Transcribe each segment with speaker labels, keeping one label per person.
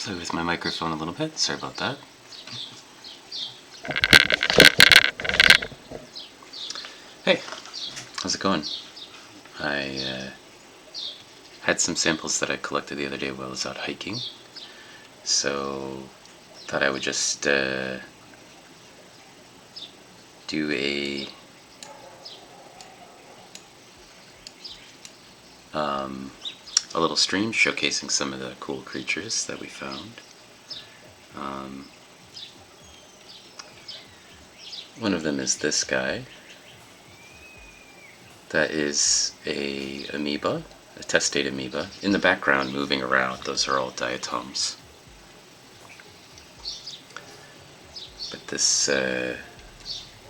Speaker 1: Play with my microphone a little bit. Sorry about that. Hey, how's it going? I had some samples that I collected the other day while I was out hiking, so thought I would just do a little stream showcasing some of the cool creatures that we found. One of them is this guy. That is a amoeba, a testate amoeba. In the background, moving around, those are all diatoms. But this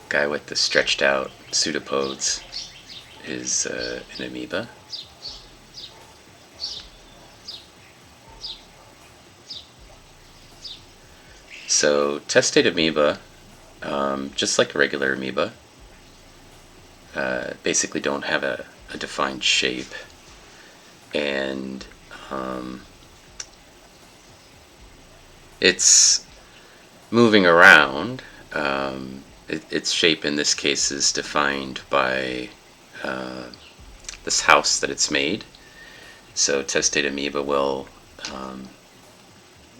Speaker 1: guy with the stretched out pseudopods is an amoeba. So testate amoeba, just like a regular amoeba, basically don't have a defined shape, and it's moving around. Its shape in this case is defined by this house that it's made. So testate amoeba will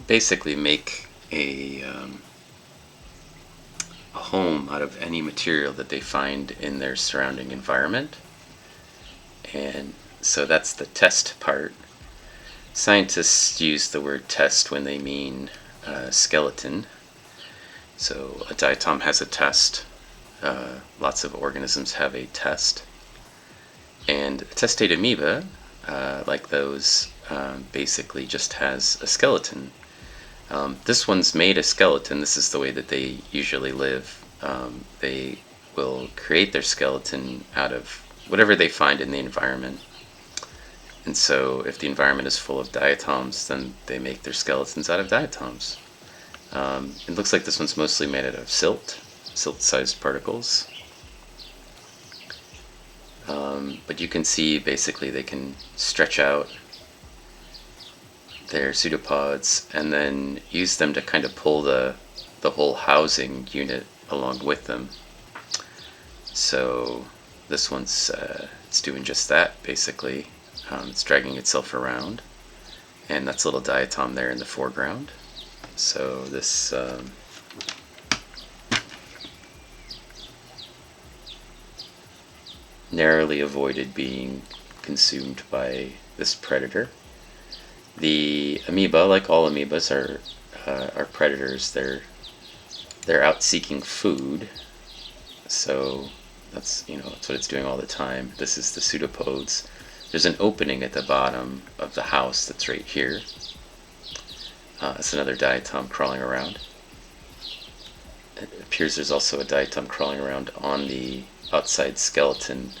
Speaker 1: basically make a home out of any material that they find in their surrounding environment. And so that's the test part. Scientists use the word test when they mean skeleton. So a diatom has a test. Lots of organisms have a test. And a testate amoeba, like those, basically just has a skeleton. This one's made a skeleton. This is the way that they usually live. They will create their skeleton out of whatever they find in the environment. And so if the environment is full of diatoms, then they make their skeletons out of diatoms. It looks like this one's mostly made out of silt-sized particles. But you can see basically they can stretch out their pseudopods and then use them to kind of pull the whole housing unit along with them. So this one's it's doing just that basically. It's dragging itself around, and that's a little diatom there in the foreground. So this narrowly avoided being consumed by this predator. The amoeba, like all amoebas, are predators. They're out seeking food. So that's what it's doing all the time. This is the pseudopods. There's an opening at the bottom of the house that's right here. It's another diatom crawling around. It appears there's also a diatom crawling around on the outside skeleton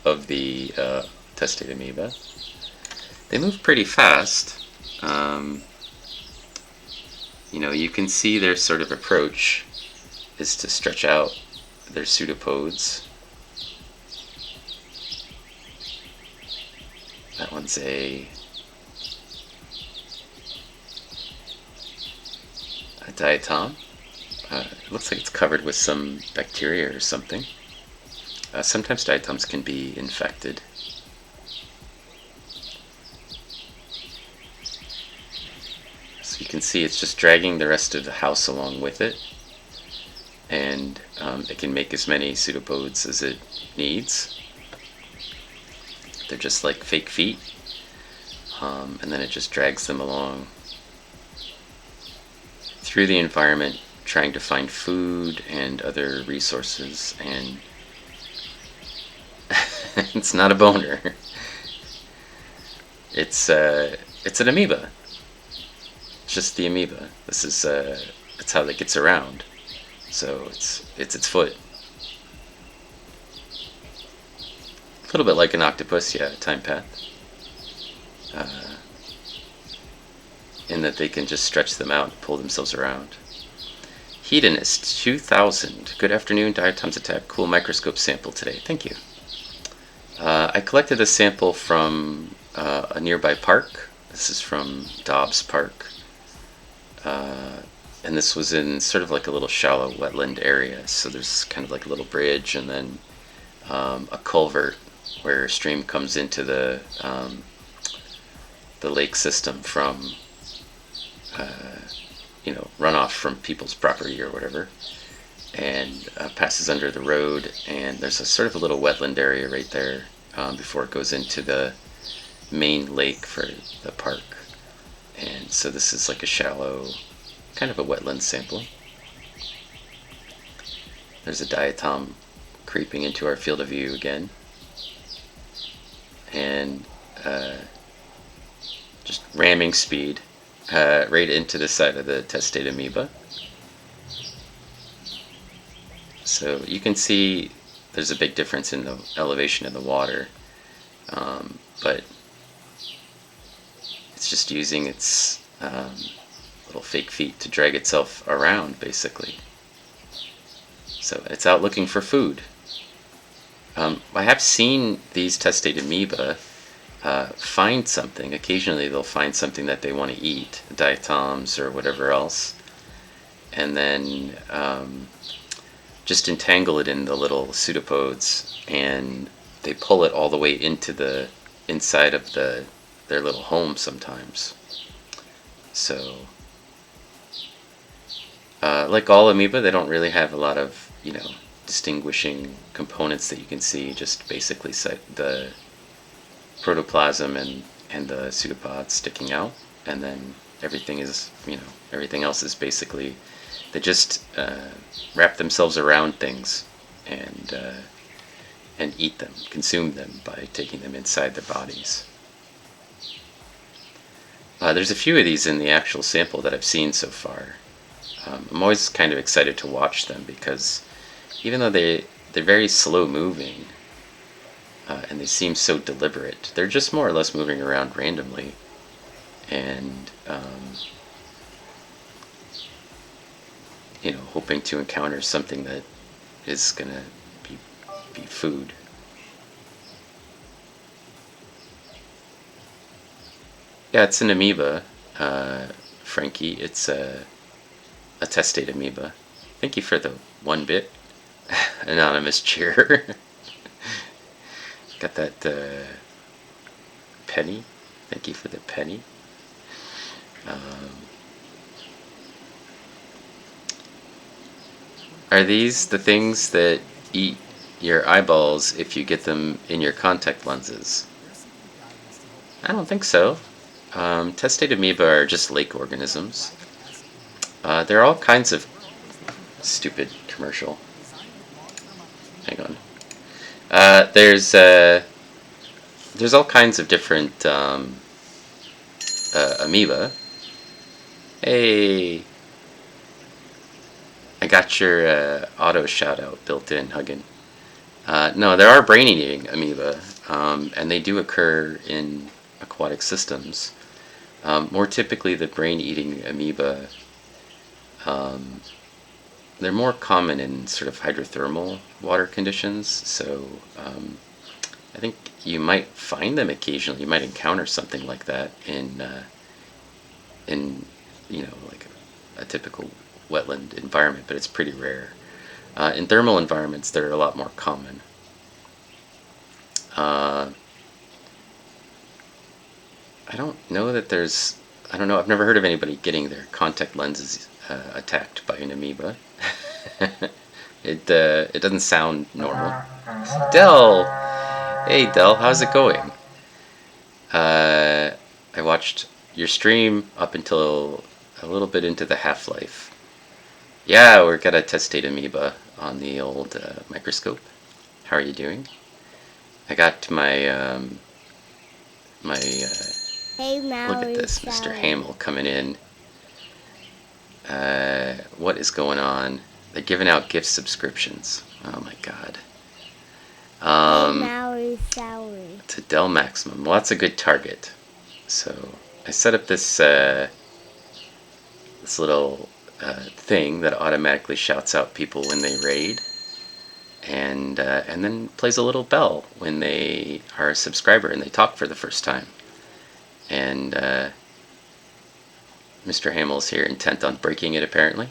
Speaker 1: of the testate amoeba. They move pretty fast. You can see their sort of approach is to stretch out their pseudopods. That one's a diatom. It looks like it's covered with some bacteria or something. Sometimes diatoms can be infected. So you can see it's just dragging the rest of the house along with it, and it can make as many pseudopods as it needs. They're just like fake feet, and then it just drags them along through the environment, trying to find food and other resources. And it's not a boner. It's an amoeba. It's just the amoeba. This is that's how it gets around. So it's its foot. A little bit like an octopus, yeah, time path. In that they can just stretch them out and pull themselves around. Hedonist 2000. Good afternoon, diatoms attack. Cool microscope sample today. Thank you. I collected a sample from a nearby park. This is from Dobbs Park and this was in sort of like a little shallow wetland area. So there's kind of like a little bridge and then a culvert where a stream comes into the lake system from runoff from people's property or whatever, and passes under the road. And there's a sort of a little wetland area right there before it goes into the main lake for the park. And so this is like a shallow, kind of a wetland sample. There's a diatom creeping into our field of view again. And just ramming speed right into the side of the testate amoeba. So you can see there's a big difference in the elevation of the water, but it's just using its little fake feet to drag itself around, basically. So it's out looking for food. I have seen these testate amoeba find something. Occasionally they'll find something that they want to eat, diatoms or whatever else, and then just entangle it in the little pseudopods, and they pull it all the way into the inside of their little home sometimes. So like all amoeba, they don't really have a lot of distinguishing components that you can see. Just basically the protoplasm and the pseudopods sticking out, and then everything else is basically they just wrap themselves around things and eat them, consume them by taking them inside their bodies. There's a few of these in the actual sample that I've seen so far. I'm always kind of excited to watch them because even though they're very slow moving and they seem so deliberate, they're just more or less moving around randomly, and hoping to encounter something that is gonna be food. Yeah, it's an amoeba, Frankie. It's a testate amoeba. Thank you for the 1 bit, anonymous cheer. Got that penny. Thank you for the penny. Are these the things that eat your eyeballs if you get them in your contact lenses? I don't think so. Testate amoeba are just lake organisms. There are all kinds of stupid commercial. Hang on. There's all kinds of different amoeba. Hey, I got your auto shout out built in, Huggin. No, there are brain-eating amoeba, and they do occur in aquatic systems. More typically, the brain-eating amoeba, they're more common in sort of hydrothermal water conditions, so I think you might find them occasionally. You might encounter something like that in like a typical wetland environment, but it's pretty rare. In thermal environments, they're a lot more common. I don't know that I don't know, I've never heard of anybody getting their contact lenses attacked by an amoeba. It doesn't sound normal. Dell! Hey Dell, how's it going? I watched your stream up until a little bit into the half-life. Yeah, we're got a testate amoeba on the old microscope. How are you doing? I got my
Speaker 2: Hey,
Speaker 1: look at this, Mr. Hamill coming in. What is going on? They're giving out gift subscriptions. Oh my god. To Dell Maximum. Well, that's a good target. So I set up this this little thing that automatically shouts out people when they raid, and then plays a little bell when they are a subscriber and they talk for the first time. And Mr. Hamill's here, intent on breaking it apparently.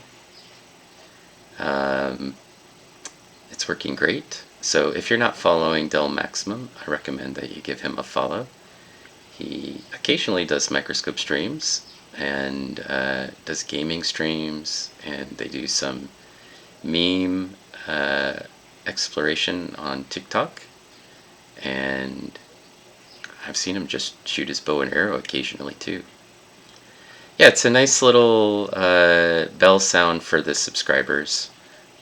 Speaker 1: It's working great. So if you're not following Del Maximum, I recommend that you give him a follow. He occasionally does Microscope streams and does gaming streams, and they do some meme exploration on TikTok. And I've seen him just shoot his bow and arrow occasionally too. Yeah, it's a nice little bell sound for the subscribers,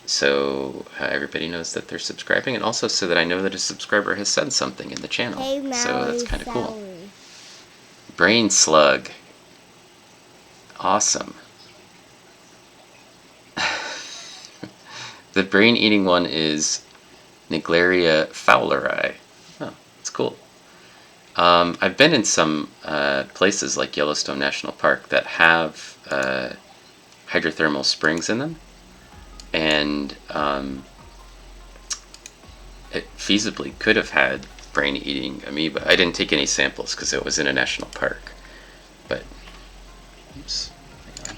Speaker 1: so everybody knows that they're subscribing, and also so that I know that a subscriber has said something in the channel. Hey, Maui, so that's kind of cool. Brain slug. Awesome. The brain-eating one is Niglaria fowleri. Oh, that's cool. I've been in some places like Yellowstone National Park that have hydrothermal springs in them, and it feasibly could have had brain-eating amoeba. I didn't take any samples because it was in a national park. But, oops, hang on.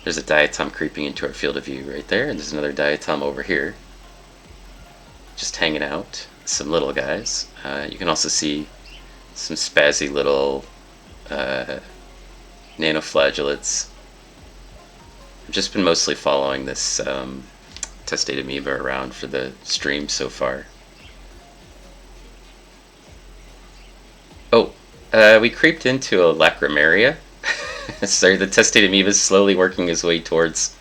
Speaker 1: There's a diatom creeping into our field of view right there, and there's another diatom over here, just hanging out. Some little guys. You can also see some spazzy little nanoflagellates. I've just been mostly following this testate amoeba around for the stream so far. Oh, we creeped into a lacrimaria. Sorry, the testate amoeba is slowly working his way towards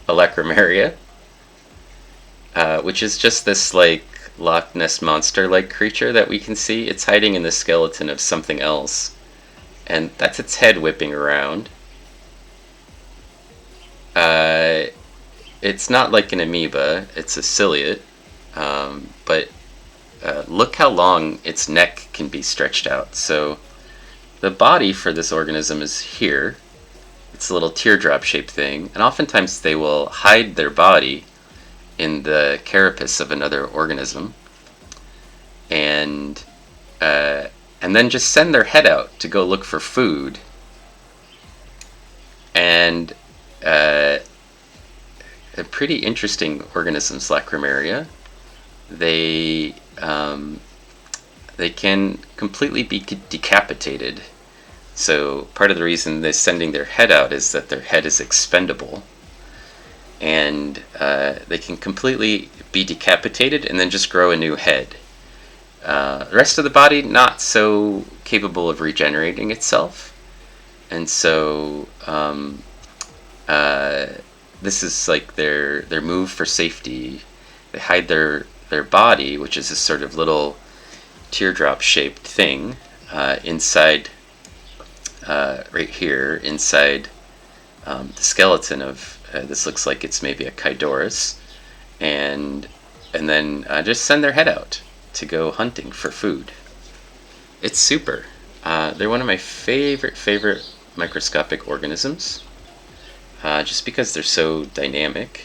Speaker 1: a lacrimaria, which is just this like Loch Ness monster-like creature that we can see. It's hiding in the skeleton of something else, and that's its head whipping around. It's not like an amoeba, it's a ciliate, but look how long its neck can be stretched out. So the body for this organism is here. It's a little teardrop shaped thing, and oftentimes they will hide their body in the carapace of another organism, and then just send their head out to go look for food. And pretty interesting organisms, lacrimaria. They can completely be decapitated. So part of the reason they're sending their head out is that their head is expendable, and they can completely be decapitated and then just grow a new head. The rest of the body not so capable of regenerating itself, and so this is like their move for safety. They hide their body, which is this sort of little teardrop shaped thing, inside right here inside the skeleton of this. Looks like it's maybe a Chidoris, and then just send their head out to go hunting for food. It's super. They're one of my favorite microscopic organisms, just because they're so dynamic.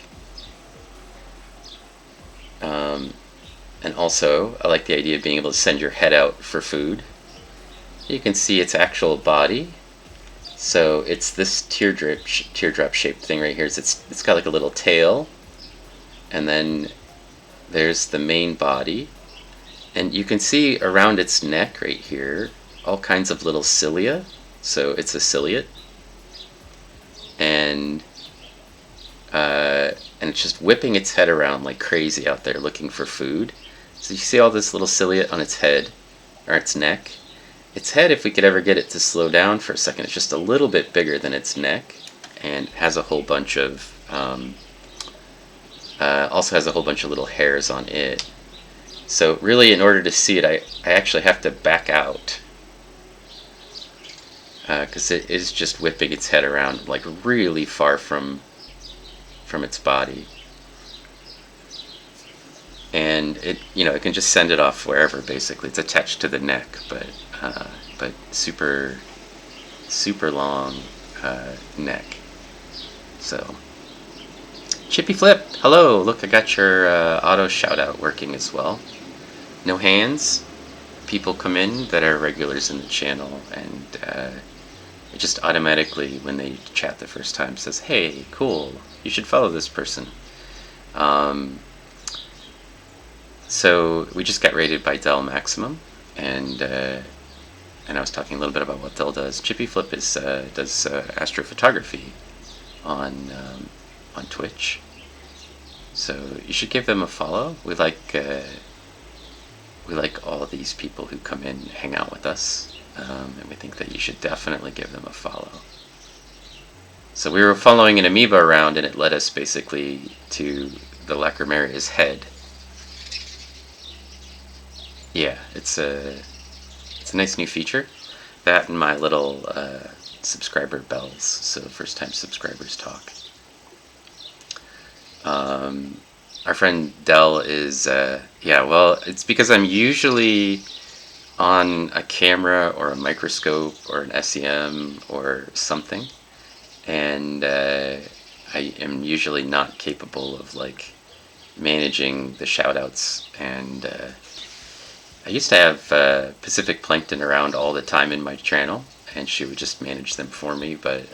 Speaker 1: And also, I like the idea of being able to send your head out for food. You can see its actual body. So it's this teardrop shaped thing right here. It's got like a little tail, and then there's the main body, and you can see around its neck right here all kinds of little cilia. So it's a ciliate, and it's just whipping its head around like crazy out there looking for food. So you see all this little ciliate on its head, or its neck. Its head, if we could ever get it to slow down for a second, it's just a little bit bigger than its neck, and has a whole bunch of also has a whole bunch of little hairs on it. So really, in order to see it, I actually have to back out, because it is just whipping its head around like really far from its body, and it can just send it off wherever. Basically, it's attached to the neck, but super long neck. So Chippy Flip, hello. Look, I got your auto shout out working as well. No hands. People come in that are regulars in the channel, and it just automatically, when they chat the first time, says, "Hey, cool, you should follow this person." Um, so we just got rated by Dell Maximum, and I was talking a little bit about what Dell does. Chippy Flip does astrophotography on Twitch, so you should give them a follow. We like all these people who come in and hang out with us, and we think that you should definitely give them a follow. So we were following an amoeba around, and it led us basically to the Lacrimaria's head. Yeah, it's a nice new feature. That and my little subscriber bells, so first time subscribers talk. Our friend Dell is, well, it's because I'm usually on a camera or a microscope or an SEM or something, and I am usually not capable of like managing the shoutouts. And I used to have Pacific Plankton around all the time in my channel, and she would just manage them for me, but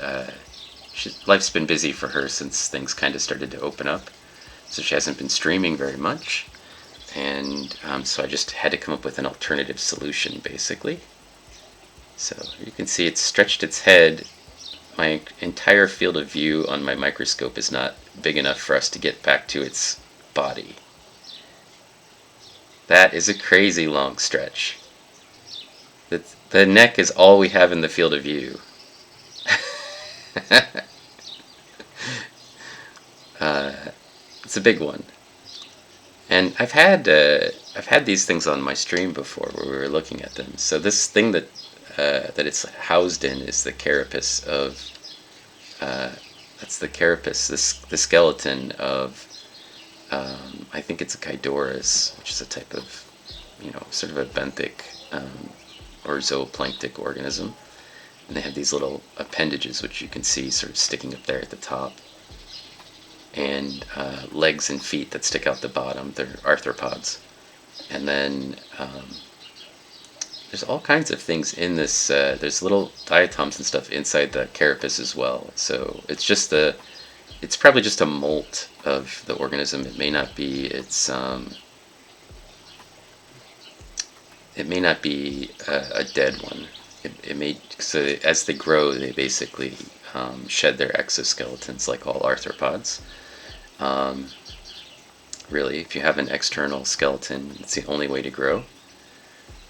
Speaker 1: life's been busy for her since things kind of started to open up, so she hasn't been streaming very much, and so I just had to come up with an alternative solution, basically. So you can see it's stretched its head. My entire field of view on my microscope is not big enough for us to get back to its body. That is a crazy long stretch. The neck is all we have in the field of view. It's a big one. And I've had these things on my stream before where we were looking at them. So this thing that it's housed in is the carapace of that's the carapace, the skeleton of I think it's a Chaidoris, which is a type of, sort of a benthic or zooplanktic organism. And they have these little appendages, which you can see sort of sticking up there at the top, and legs and feet that stick out the bottom. They're arthropods. And then there's all kinds of things in this. There's little diatoms and stuff inside the carapace as well. So it's probably just a molt of the organism. It may not be a dead one. It may, so as they grow, they basically shed their exoskeletons like all arthropods. Really, if you have an external skeleton, it's the only way to grow.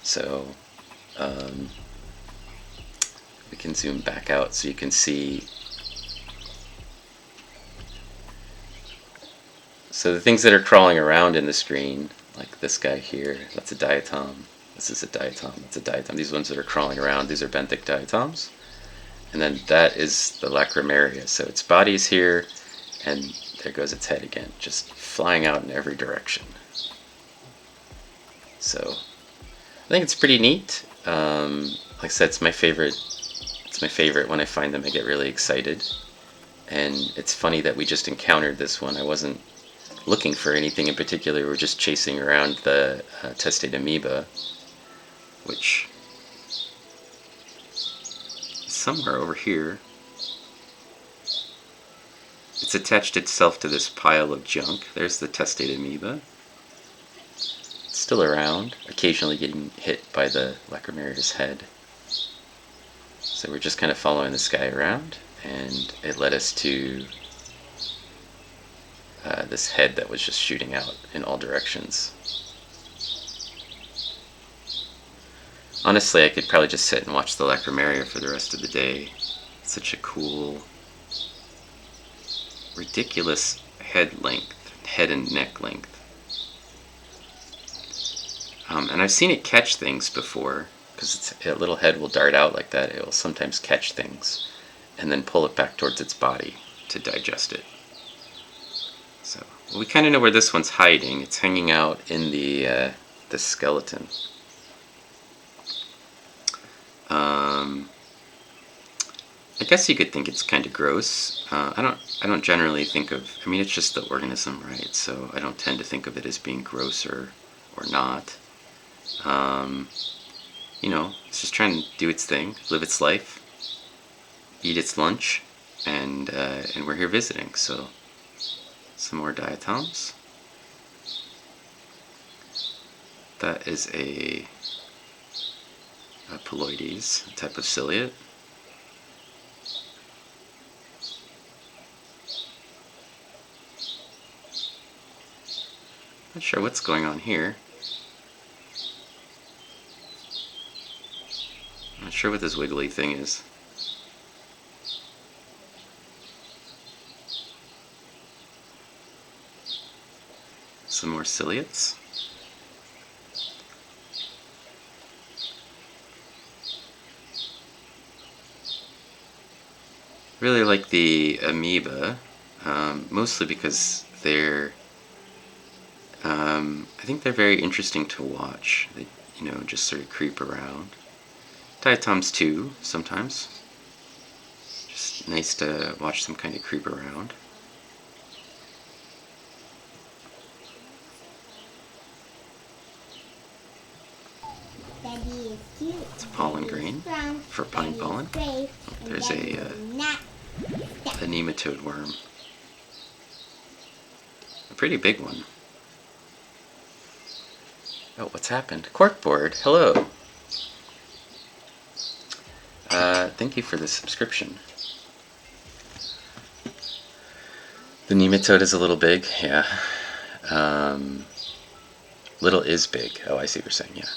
Speaker 1: So we can zoom back out so you can see. So the things that are crawling around in the screen, like this guy here, that's a diatom. This is a diatom, that's a diatom. These ones that are crawling around, these are benthic diatoms. And then that is the Lacrimaria. So its body is here, and there goes its head again, just flying out in every direction. So I think it's pretty neat. Like I said, it's my favorite. It's my favorite. When I find them, I get really excited. And it's funny that we just encountered this one. I wasn't looking for anything in particular. We're just chasing around the testate amoeba, which is somewhere over here. It's attached itself to this pile of junk. There's the testate amoeba. It's still around, occasionally getting hit by the Lacrimaria's head. So we're just kind of following this guy around, and it led us to this head that was just shooting out in all directions. Honestly, I could probably just sit and watch the Lacrimaria for the rest of the day. It's such a cool, ridiculous head and neck length. And I've seen it catch things before, because a little head will dart out like that. It will sometimes catch things and then pull it back towards its body to digest it. So we kind of know where this one's hiding. It's hanging out in the skeleton. I guess you could think it's kind of gross. I don't generally think of. I mean, it's just the organism, right? So I don't tend to think of it as being gross or not. It's just trying to do its thing, live its life. eat its lunch, and we're here visiting. So some more diatoms. That is a Paloides, a type of ciliate. Not sure what's going on here. Not sure what this wiggly thing is. Some more ciliates. Really like the amoeba, mostly because I think they're very interesting to watch. They, just sort of creep around. Diatoms too, sometimes. Just nice to watch them kind of creep around. It's a pollen grain for pine pollen. There's a nematode worm. A pretty big one. Oh, what's happened? Corkboard, hello. Thank you for the subscription. The nematode is a little big, yeah. Little is big. Oh, I see what you're saying, yeah.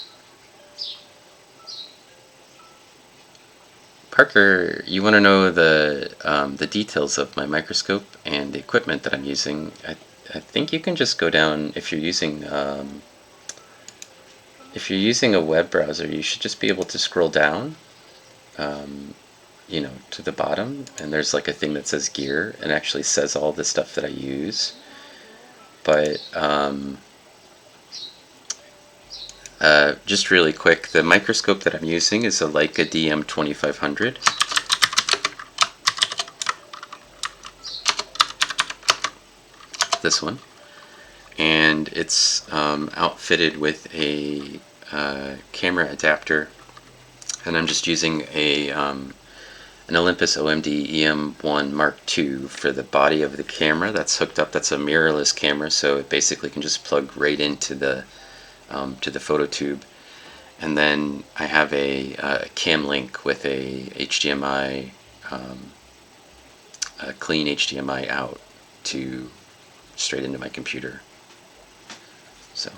Speaker 1: Parker, you want to know the details of my microscope and the equipment that I'm using. I think you can just go down if you're using a web browser. You should just be able to scroll down, to the bottom, and there's like a thing that says gear and actually says all the stuff that I use. But just really quick, the microscope that I'm using is a Leica DM2500. This one. And it's outfitted with a camera adapter, and I'm just using an Olympus OMD EM1 Mark II for the body of the camera that's hooked up. That's a mirrorless camera, so it basically can just plug right into the photo tube. And then I have a cam link with a HDMI, a clean HDMI out to straight into my computer. So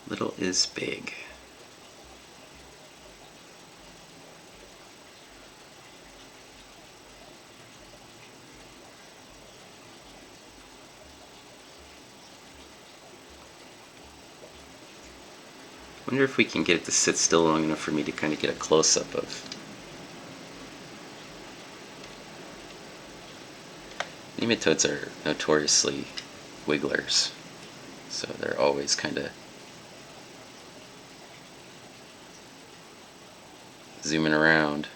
Speaker 1: little is big. Wonder if we can get it to sit still long enough for me to kind of get a close-up of. Nematodes are notoriously wigglers, so they're always kind of zooming around.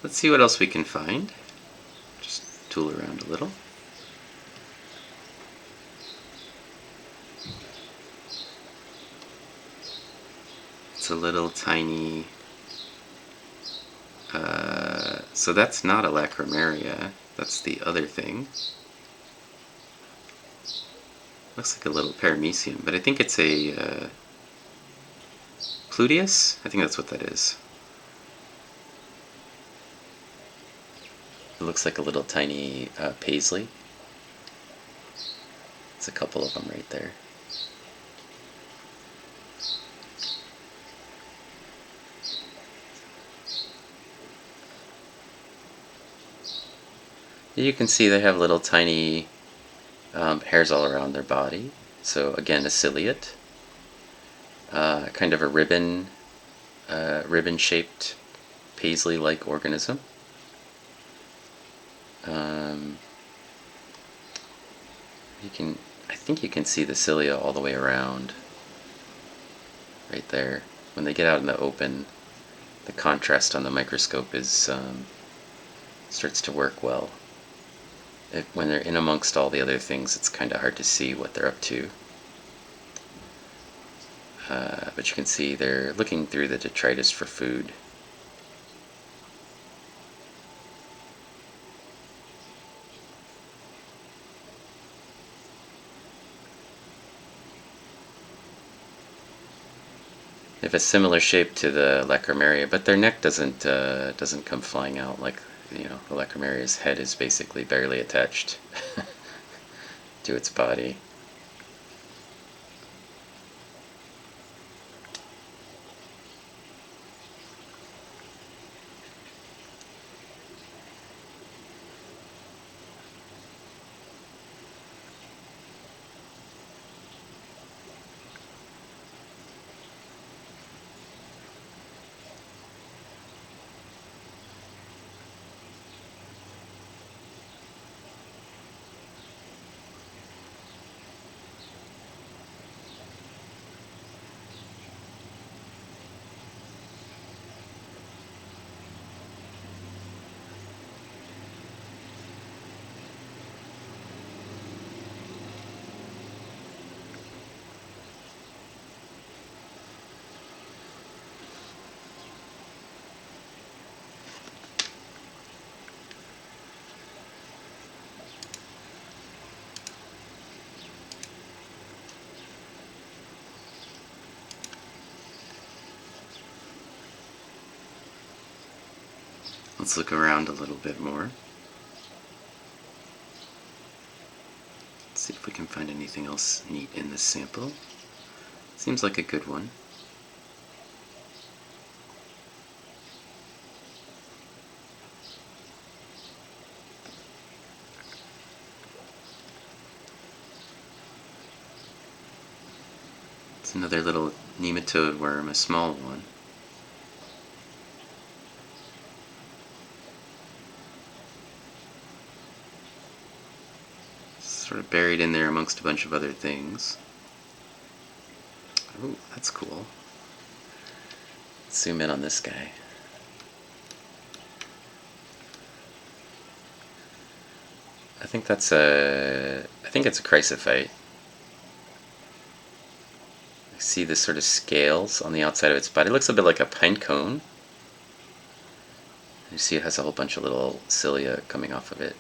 Speaker 1: Let's see what else we can find. Just tool around a little. It's a little tiny, so that's not a Lacromeria, that's the other thing. Looks like a little paramecium, but I think it's a Pluteus? I think that's what that is. It looks like a little tiny paisley. There's a couple of them right there. You can see they have little tiny hairs all around their body. So again, a ciliate. Kind of a ribbon ribbon-shaped paisley-like organism. I think you can see the cilia all the way around, right there. When they get out in the open, the contrast on the microscope starts to work well. When they're in amongst all the other things, it's kind of hard to see what they're up to. But you can see they're looking through the detritus for food. They have a similar shape to the Lacramaria, but their neck doesn't come flying out like the Lacramaria's head is basically barely attached to its body. Let's look around a little bit more. Let's see if we can find anything else neat in this sample. Seems like a good one. It's another little nematode worm, a small one. Sort of buried in there amongst a bunch of other things. Oh, that's cool. Let's zoom in on this guy. I think it's a chrysophyte. I see this sort of scales on the outside of its body. It looks a bit like a pine cone. You see it has a whole bunch of little cilia coming off of it.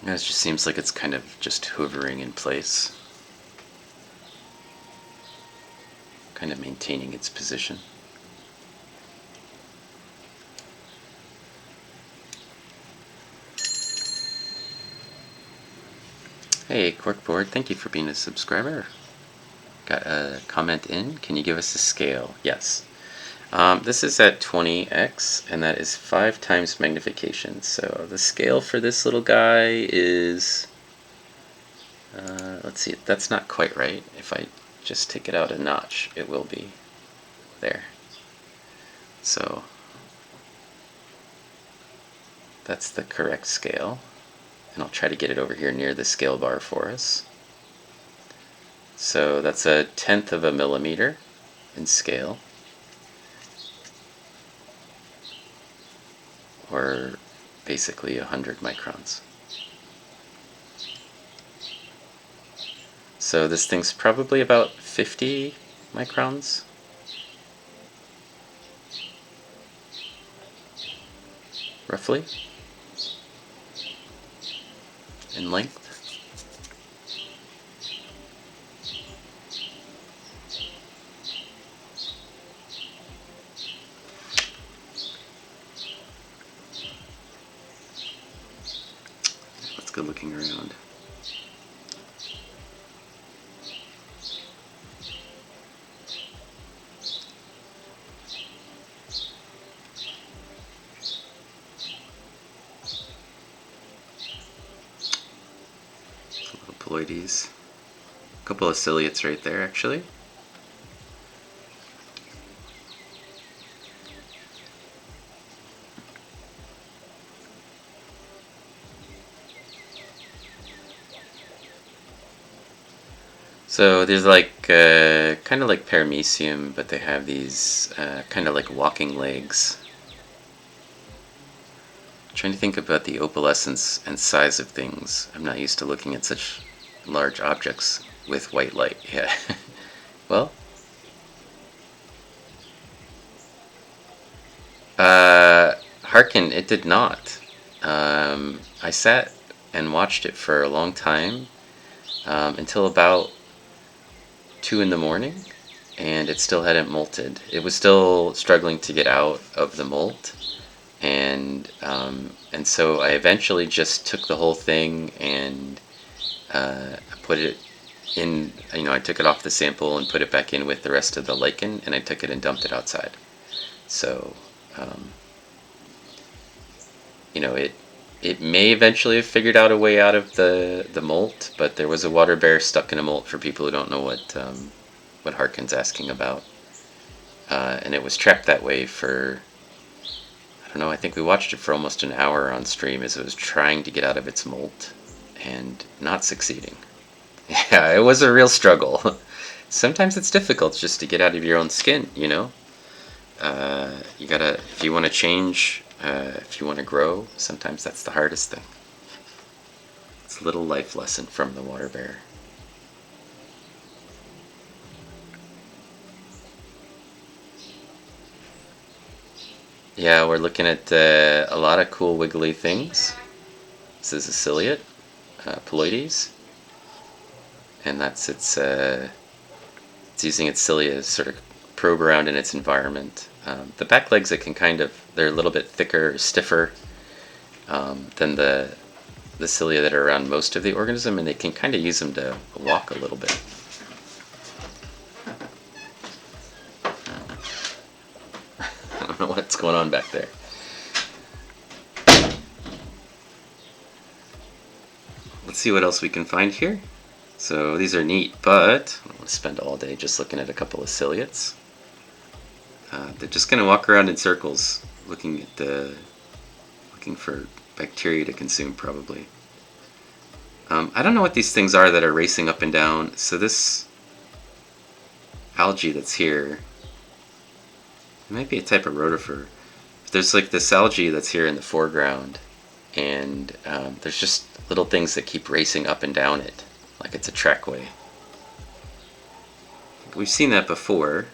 Speaker 1: It just seems like it's kind of just hovering in place, kind of maintaining its position. Hey, Corkboard, thank you for being a subscriber. Got a comment in. Can you give us a scale? Yes. This is at 20x, and that is 5 times magnification. So the scale for this little guy is, let's see, that's not quite right. If I just take it out a notch, it will be there. So that's the correct scale. And I'll try to get it over here near the scale bar for us. So that's 1/10 of a millimeter in scale, or basically 100 microns. So this thing's probably about 50 microns. Roughly. in length. Let's go looking around. Little paloides. A couple of ciliates right there, actually. So there's like kind of like paramecium, but they have these kind of like walking legs. I'm trying to think about the opalescence and size of things. I'm not used to looking at such large objects with white light. Yeah. Well, hearken, it did not. I sat and watched it for a long time until about 2 in the morning, and it still hadn't molted. It was still struggling to get out of the molt, and so I eventually just took the whole thing and put it in. I took it off the sample and put it back in with the rest of the lichen, and I took it and dumped it outside. So, um, it may eventually have figured out a way out of the molt, but there was a water bear stuck in a molt for people who don't know what Harkin's asking about. And it was trapped that way for, I don't know, I think we watched it for almost an hour on stream as it was trying to get out of its molt and not succeeding. Yeah, it was a real struggle. Sometimes it's difficult just to get out of your own skin, you know? You gotta, if you want to change, if you want to grow, sometimes that's the hardest thing. It's a little life lesson from the water bear. Yeah, we're looking at a lot of cool wiggly things. This is a ciliate, paloides, and that's it's using its cilia to sort of probe around in its environment. The back legs, they're a little bit thicker, stiffer than the cilia that are around most of the organism, and they can kind of use them to walk a little bit. I don't know what's going on back there. Let's see what else we can find here. So these are neat, but I don't want to spend all day just looking at a couple of ciliates. They're just going to walk around in circles, looking for bacteria to consume, probably. I don't know what these things are that are racing up and down. So this algae that's here, it might be a type of rotifer. There's like this algae that's here in the foreground, and there's just little things that keep racing up and down it, like it's a trackway. We've seen that before.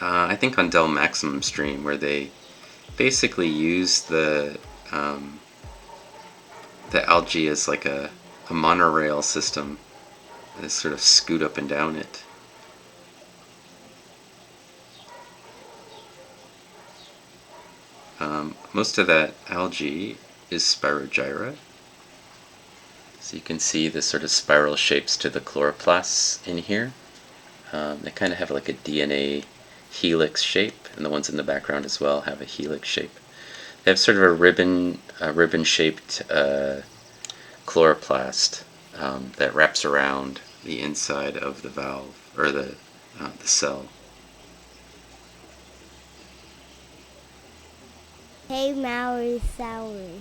Speaker 1: I think on Dell Maximum stream, where they basically use the algae as like a monorail system. They sort of scoot up and down it. Most of that algae is Spirogyra. So you can see the sort of spiral shapes to the chloroplasts in here. They kind of have like a DNA helix shape, and the ones in the background as well have a helix shape. They have sort of a ribbon-shaped chloroplast that wraps around the inside of the valve, or the cell.
Speaker 2: Hey, Maui Sour.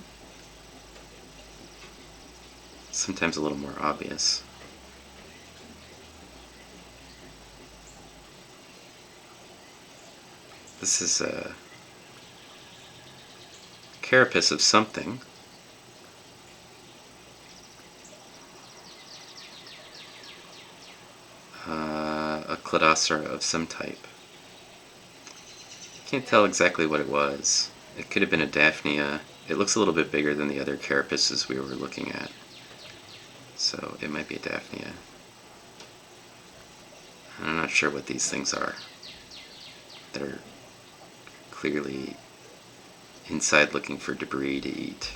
Speaker 1: Sometimes a little more obvious. This is a carapace of something. A cladocera of some type. Can't tell exactly what it was. It could have been a Daphnia. it looks a little bit bigger than the other carapaces we were looking at. So it might be a Daphnia. I'm not sure what these things are. They're clearly inside looking for debris to eat.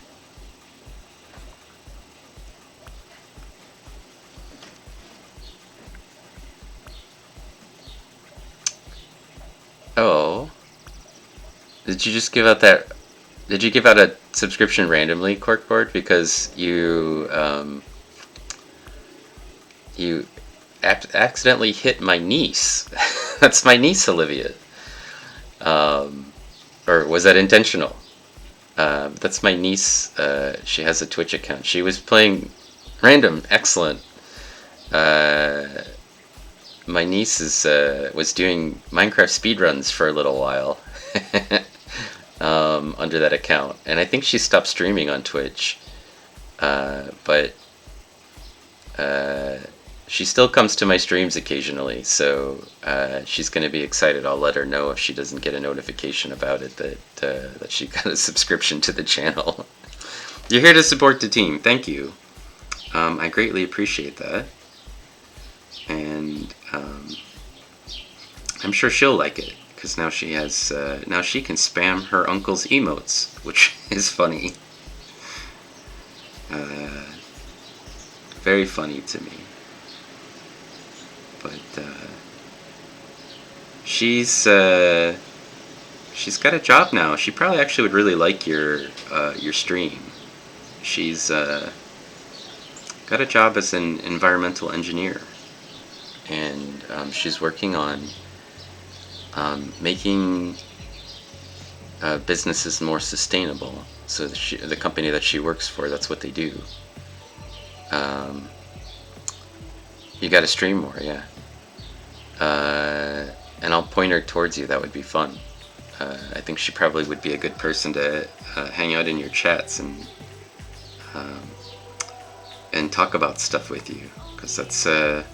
Speaker 1: Oh. Did you just give out that... Did you give out a subscription randomly, Corkboard? Because you accidentally hit my niece. That's my niece, Olivia. Or was that intentional? That's my niece. She has a Twitch account. She was playing random. Excellent. My niece was doing Minecraft speedruns for a little while under that account. And I think she stopped streaming on Twitch. But she still comes to my streams occasionally, so she's going to be excited. I'll let her know if she doesn't get a notification about it that she got a subscription to the channel. You're here to support the team. Thank you. I greatly appreciate that. And I'm sure she'll like it, because now she has now she can spam her uncle's emotes, which is funny. Very funny to me. But she's got a job now. She probably actually would really like your stream. She's got a job as an environmental engineer, and she's working on making businesses more sustainable. So the company that she works for, that's what they do. You gotta stream more, yeah. And I'll point her towards you. That would be fun. I think she probably would be a good person to hang out in your chats and talk about stuff with you, because that's her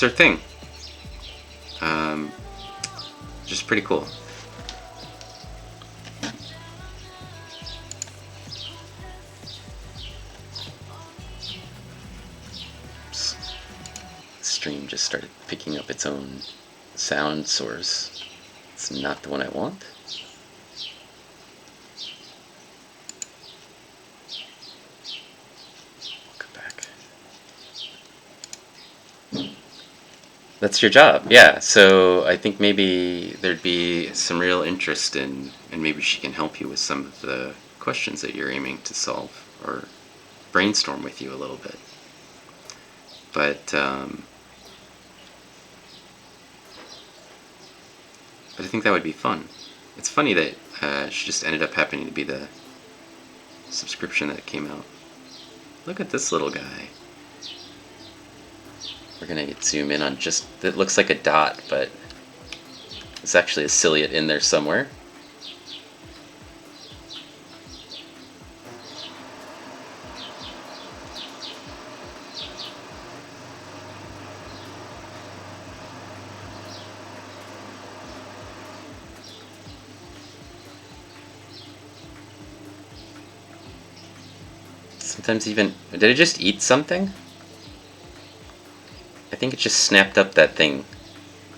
Speaker 1: thing. Just pretty cool. Stream just started picking up its own sound source. It's not the one I want. Welcome back. That's your job, yeah. So I think maybe there'd be some real interest in, and maybe she can help you with some of the questions that you're aiming to solve, or brainstorm with you a little bit. But I think that would be fun. It's funny that she just ended up happening to be the subscription that came out. Look at this little guy. We're gonna zoom in on just, it looks like a dot, but it's actually a ciliate in there somewhere. Sometimes even, did it just eat something? I think it just snapped up that thing.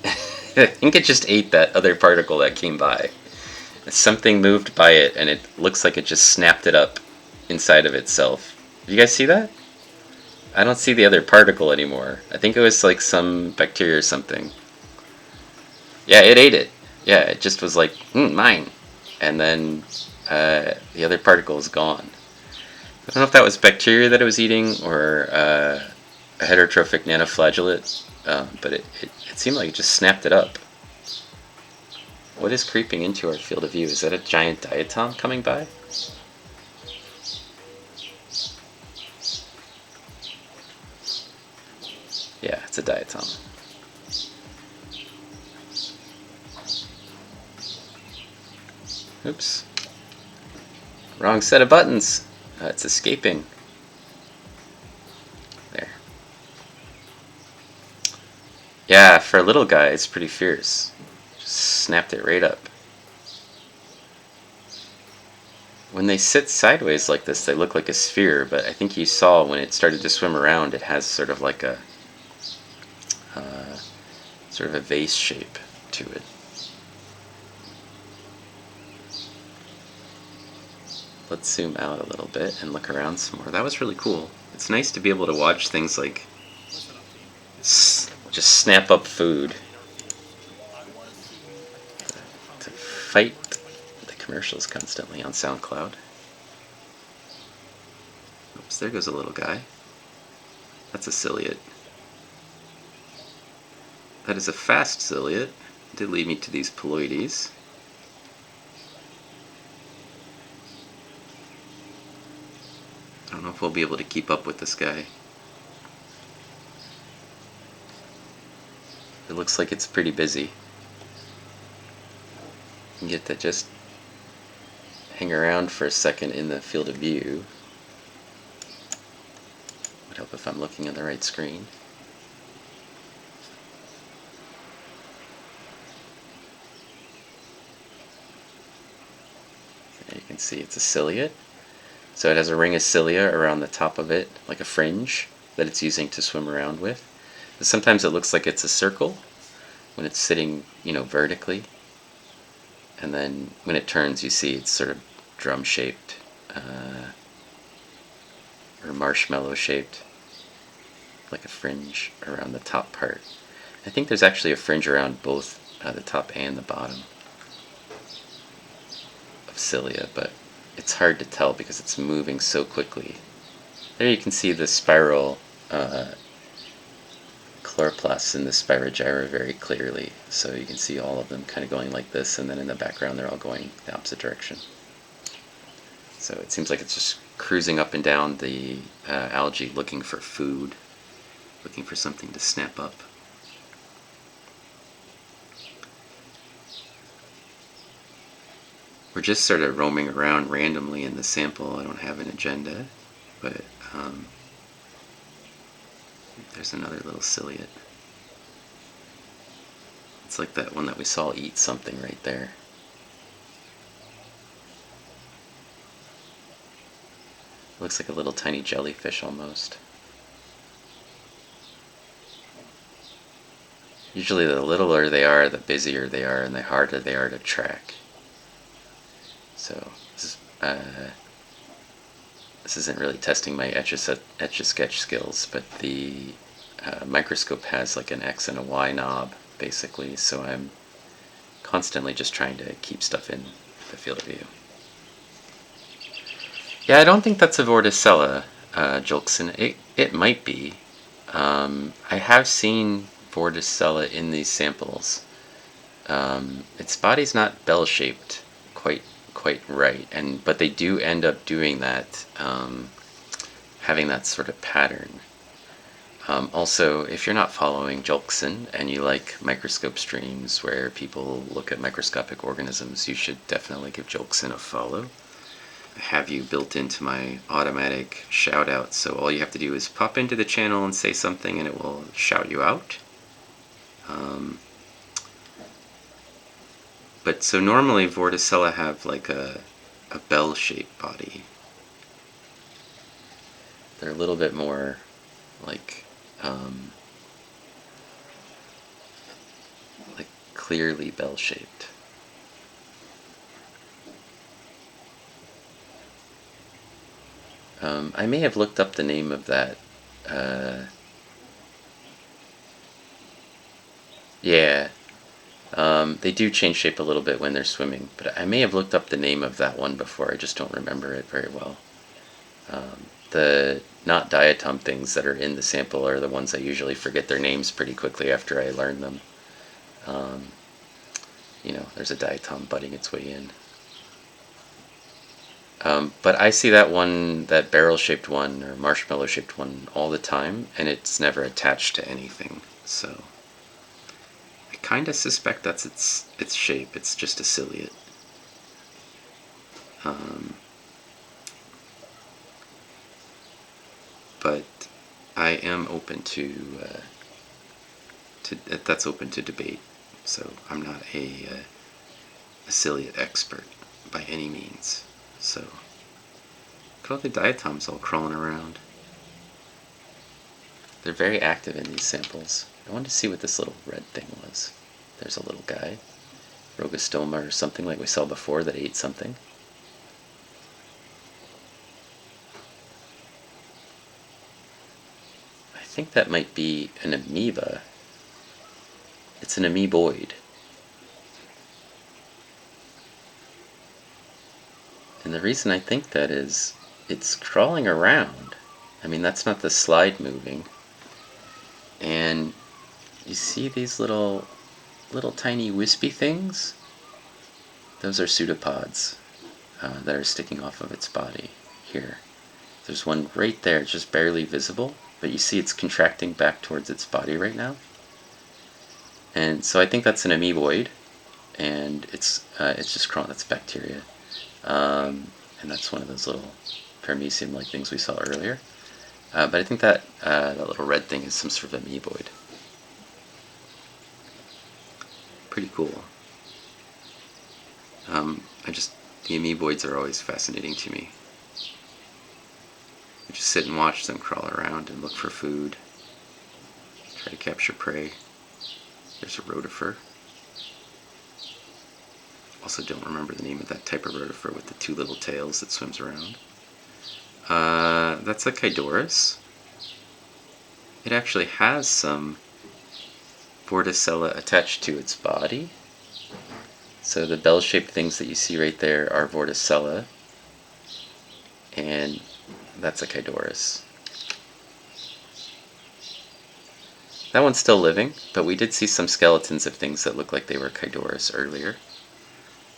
Speaker 1: I think it just ate that other particle that came by. Something moved by it, and it looks like it just snapped it up inside of itself. You guys see that? I don't see the other particle anymore. I think it was like some bacteria or something. Yeah, it ate it. Yeah, it just was like, mine. And then the other particle is gone. I don't know if that was bacteria that it was eating, or a heterotrophic nanoflagellate, but it seemed like it just snapped it up. What is creeping into our field of view? Is that a giant diatom coming by? Yeah, it's a diatom. Oops. Wrong set of buttons. It's escaping. There. Yeah, for a little guy, it's pretty fierce. Just snapped it right up. When they sit sideways like this, they look like a sphere, but I think you saw when it started to swim around, it has sort of like a sort of a vase shape to it. Let's zoom out a little bit and look around some more. That was really cool. It's nice to be able to watch things like just snap up food to fight the commercials constantly on SoundCloud. Oops, there goes a little guy. That's a ciliate. That is a fast ciliate. It did lead me to these peloides. I don't know if we'll be able to keep up with this guy. It looks like it's pretty busy. You get to just hang around for a second in the field of view. Would help if I'm looking at the right screen. There you can see it's a ciliate. So it has a ring of cilia around the top of it, like a fringe that it's using to swim around with. But sometimes it looks like it's a circle when it's sitting, vertically. And then when it turns, you see it's sort of drum-shaped or marshmallow-shaped, like a fringe around the top part. I think there's actually a fringe around both the top and the bottom of cilia, but it's hard to tell because it's moving so quickly. There you can see the spiral chloroplasts in the spirogyra very clearly. So you can see all of them kind of going like this, and then in the background they're all going the opposite direction. So it seems like it's just cruising up and down the algae looking for food, looking for something to snap up. We're just sort of roaming around randomly in the sample. I don't have an agenda, but there's another little ciliate. It's like that one that we saw eat something right there. Looks like a little tiny jellyfish almost. Usually the littler they are, the busier they are, and the harder they are to track. So this isn't really testing my Etch-a-Sketch skills, but the microscope has like an X and a Y knob, basically, so I'm constantly just trying to keep stuff in the field of view. Yeah, I don't think that's a Vorticella, Jolkson. It might be. I have seen Vorticella in these samples. Its body's not bell-shaped quite right, but they do end up doing that, having that sort of pattern. Also, if you're not following Jolkson and you like microscope streams where people look at microscopic organisms, you should definitely give Jolkson a follow. I have you built into my automatic shout out, so all you have to do is pop into the channel and say something and it will shout you out. But so normally Vorticella have like a bell-shaped body. They're a little bit more like clearly bell-shaped. I may have looked up the name of that. Yeah. They do change shape a little bit when they're swimming, but I may have looked up the name of that one before. I just don't remember it very well. The not diatom things that are in the sample are the ones I usually forget their names pretty quickly after I learn them. There's a diatom butting its way in. But I see that one, that barrel-shaped one or marshmallow-shaped one all the time, and it's never attached to anything. So I kind of suspect that's its shape. It's just a ciliate. But I am open to that's open to debate. So I'm not a a ciliate expert by any means. So, look at all the diatoms all crawling around. They're very active in these samples. I wanted to see what this little red thing was. There's a little guy. Rogostoma or something like we saw before that ate something. I think that might be an amoeba. It's an amoeboid. And the reason I think that is, it's crawling around. I mean, that's not the slide moving. And you see these little tiny wispy things? Those are pseudopods that are sticking off of its body here. There's one right there, just barely visible, but you see it's contracting back towards its body right now. And so I think that's an amoeboid, and it's just crawling. That's bacteria, and that's one of those little paramecium-like things we saw earlier. But I think that that little red thing is some sort of amoeboid. Pretty cool. The amoeboids are always fascinating to me. I just sit and watch them crawl around and look for food, try to capture prey. There's a rotifer. Also don't remember the name of that type of rotifer with the two little tails that swims around. That's a Chidoris. It actually has some Vorticella attached to its body. So the bell-shaped things that you see right there are Vorticella, and that's a Chidoris. That one's still living, but we did see some skeletons of things that look like they were Chidoris earlier.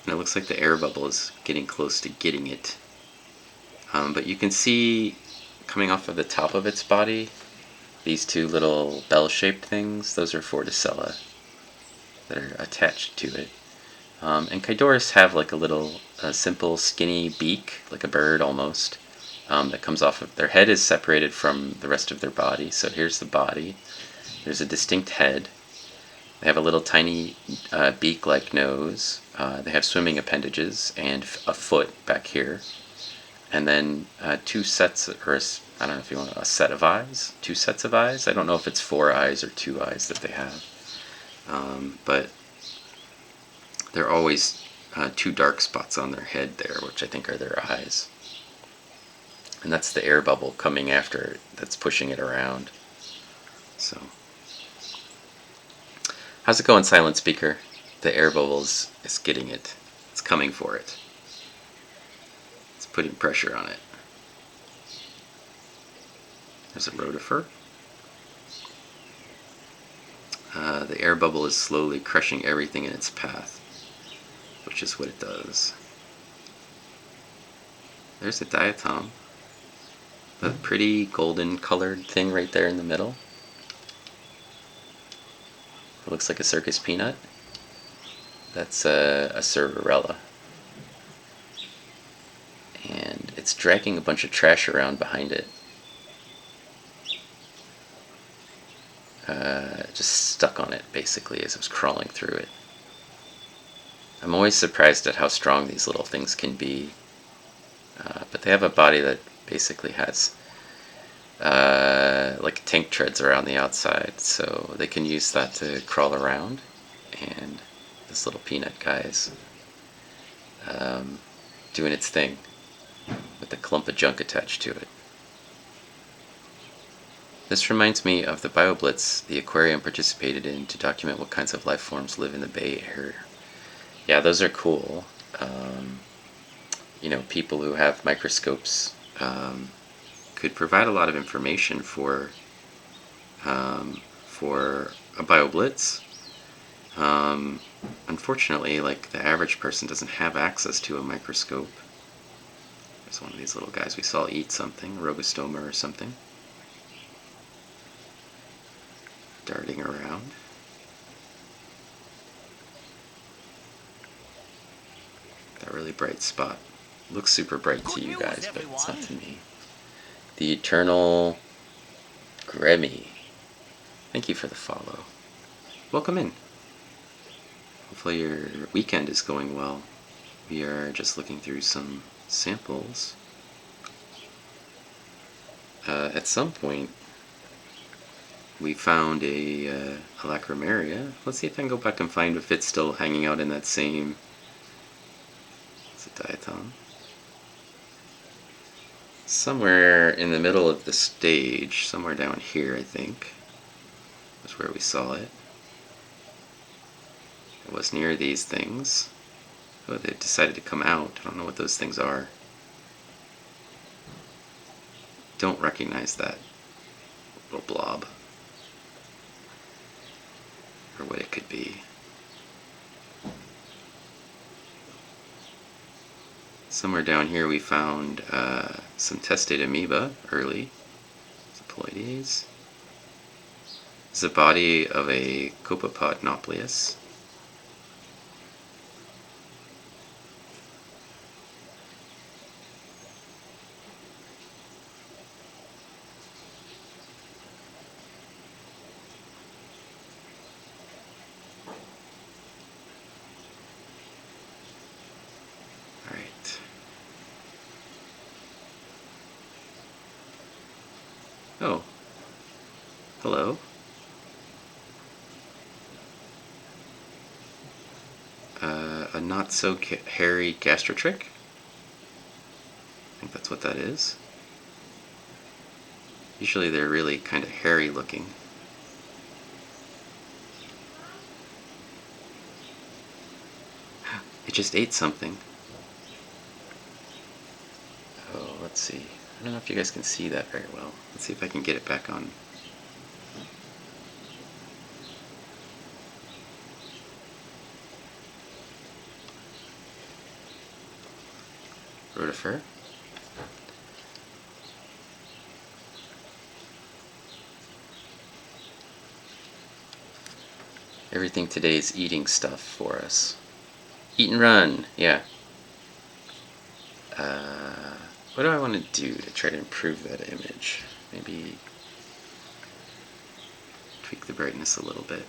Speaker 1: And it looks like the air bubble is getting close to getting it. But you can see coming off of the top of its body, these two little bell-shaped things, those are Vorticella that are attached to it. And Chidoris have like a little simple skinny beak, like a bird almost, that comes off of their head is separated from the rest of their body. So here's the body. There's a distinct head. They have a little tiny beak-like nose. They have swimming appendages and a foot back here. And then two sets, or I don't know if you want a set of eyes, two sets of eyes. I don't know if it's 4 eyes or 2 eyes that they have. But there are always 2 dark spots on their head there, which I think are their eyes. And that's the air bubble coming after it that's pushing it around. So, how's it going, Silent Speaker? The air bubble is getting it. It's coming for it. It's putting pressure on it. There's a rotifer. The air bubble is slowly crushing everything in its path, which is what it does. There's a diatom. A pretty golden colored thing right there in the middle. It looks like a circus peanut. That's a Cervarella. And it's dragging a bunch of trash around behind it. Just stuck on it, basically, as it was crawling through it. I'm always surprised at how strong these little things can be. But they have a body that basically has like tank treads around the outside, so they can use that to crawl around. And this little peanut guy is doing its thing with a clump of junk attached to it. This reminds me of the BioBlitz the aquarium participated in to document what kinds of life forms live in the Bay Area. Yeah, those are cool. You know, people who have microscopes could provide a lot of information for a BioBlitz. Unfortunately, like, the average person doesn't have access to a microscope. There's one of these little guys we saw eat something, Rogostoma or something, darting around. That really bright spot. Looks super bright to you guys, but it's not to me. The Eternal Gremmy. Thank you for the follow. Welcome in. Hopefully your weekend is going well. We are just looking through some samples. At some point, we found a Lacrymaria. Let's see if I can go back and find if it's still hanging out in that same... It's a diatom. Somewhere in the middle of the stage, somewhere down here, I think, was where we saw it. It was near these things. Oh, they decided to come out. I don't know what those things are. Don't recognize that little blob. Or what it could be. Somewhere down here we found some testate amoeba early. Zaploides. It's the body of a copepod nauplius. Alright. Oh. Hello. A not-so-hairy gastrotrick? I think that's what that is. Usually they're really kind of hairy looking. It just ate something. Oh, let's see. I don't know if you guys can see that very well. Let's see if I can get it back on. Rotifer. Everything today is eating stuff for us. Eat and run, yeah. What do I want to do to try to improve that image? Maybe tweak the brightness a little bit.